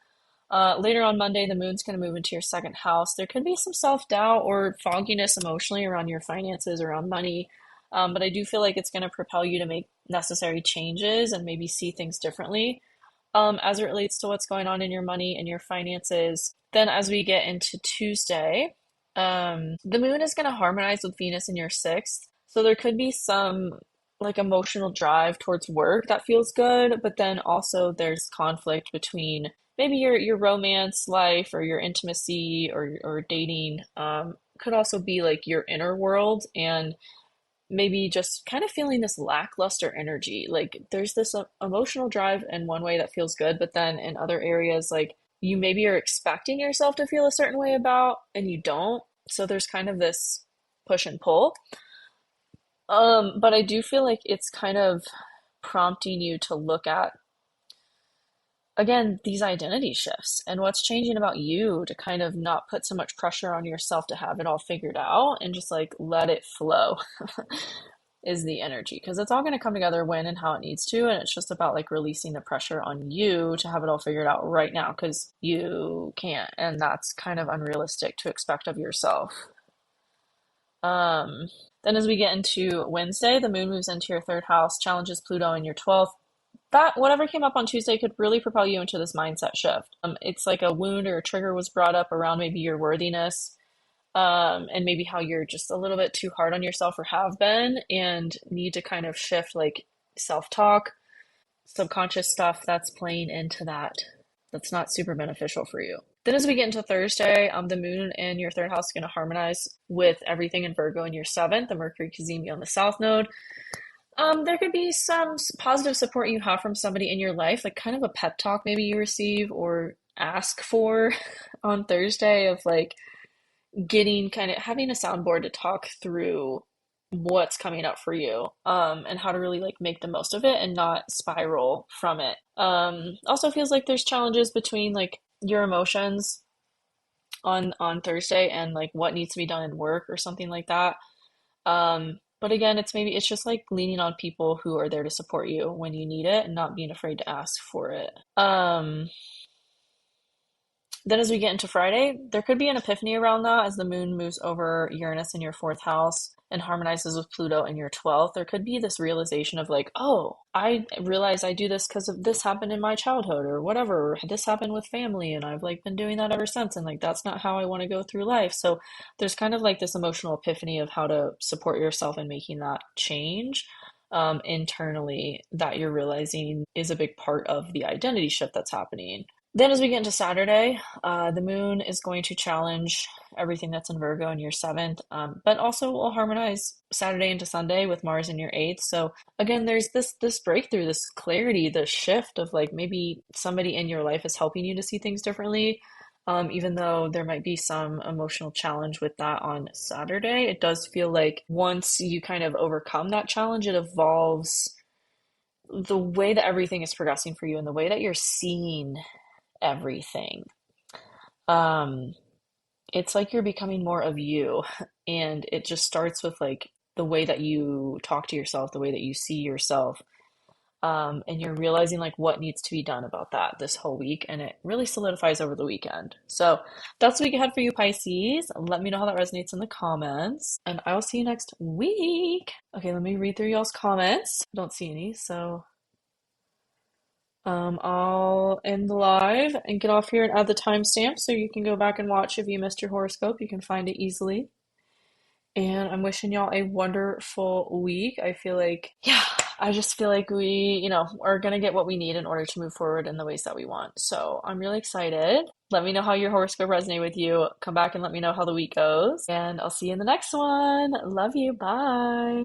Later on Monday, the moon's going to move into your second house. There could be some self-doubt or fogginess emotionally around your finances, around money. But I do feel like it's going to propel you to make necessary changes and maybe see things differently as it relates to what's going on in your money and your finances. Then, as we get into Tuesday, the moon is going to harmonize with Venus in your sixth. So there could be some like emotional drive towards work that feels good, but then also there's conflict between maybe your romance life or your intimacy or dating. Could also be like your inner world and maybe just kind of feeling this lackluster energy. Like there's this emotional drive in one way that feels good, but then in other areas, like you maybe are expecting yourself to feel a certain way about and you don't. So there's kind of this push and pull. But I do feel like it's kind of prompting you to look at again these identity shifts and what's changing about you to kind of not put so much pressure on yourself to have it all figured out and just like let it flow is the energy because it's all going to come together when and how it needs to, and it's just about like releasing the pressure on you to have it all figured out right now because you can't, and that's kind of unrealistic to expect of yourself. um then as we get into Wednesday, the moon moves into your third house, challenges Pluto in your 12th. That whatever came up on Tuesday could really propel you into this mindset shift. It's like a wound or a trigger was brought up around maybe your worthiness, and maybe how you're just a little bit too hard on yourself or have been, and need to kind of shift like self-talk, subconscious stuff that's playing into that. That's not super beneficial for you. Then as we get into Thursday, the moon in your third house is going to harmonize with everything in Virgo in your seventh, the Mercury cazimi on the south node. There could be some positive support you have from somebody in your life, like kind of a pep talk maybe you receive or ask for on Thursday of like getting kind of having a soundboard to talk through what's coming up for you, and how to really like make the most of it and not spiral from it. Also feels like there's challenges between like your emotions on Thursday and like what needs to be done in work or something like that. But again, it's just like leaning on people who are there to support you when you need it and not being afraid to ask for it. Then as we get into Friday, there could be an epiphany around that as the moon moves over Uranus in your fourth house and harmonizes with Pluto in your 12th. There could be this realization of like, oh, I realize I do this because of this happened in my childhood or whatever. Or this happened with family and I've like been doing that ever since. And like, that's not how I want to go through life. So there's kind of like this emotional epiphany of how to support yourself in making that change internally that you're realizing is a big part of the identity shift that's happening. Then, as we get into Saturday, the moon is going to challenge everything that's in Virgo in your seventh, but also will harmonize Saturday into Sunday with Mars in your eighth. So again, there's this breakthrough, this clarity, this shift of like maybe somebody in your life is helping you to see things differently. Even though there might be some emotional challenge with that on Saturday, it does feel like once you kind of overcome that challenge, it evolves the way that everything is progressing for you and the way that you're seeing everything. Um, it's like you're becoming more of you, and it just starts with like the way that you talk to yourself, the way that you see yourself. And you're realizing like what needs to be done about that this whole week, and it really solidifies over the weekend. So that's the week ahead for you, Pisces. Let me know how that resonates in the comments, and I will see you next week. Okay, let me read through y'all's comments. I don't see any, so I'll end the live and get off here and add the timestamp so you can go back and watch if you missed your horoscope. You can find it easily. And I'm wishing y'all a wonderful week. I feel like, yeah, I just feel like we, are going to get what we need in order to move forward in the ways that we want. So I'm really excited. Let me know how your horoscope resonated with you. Come back and let me know how the week goes. And I'll see you in the next one. Love you. Bye.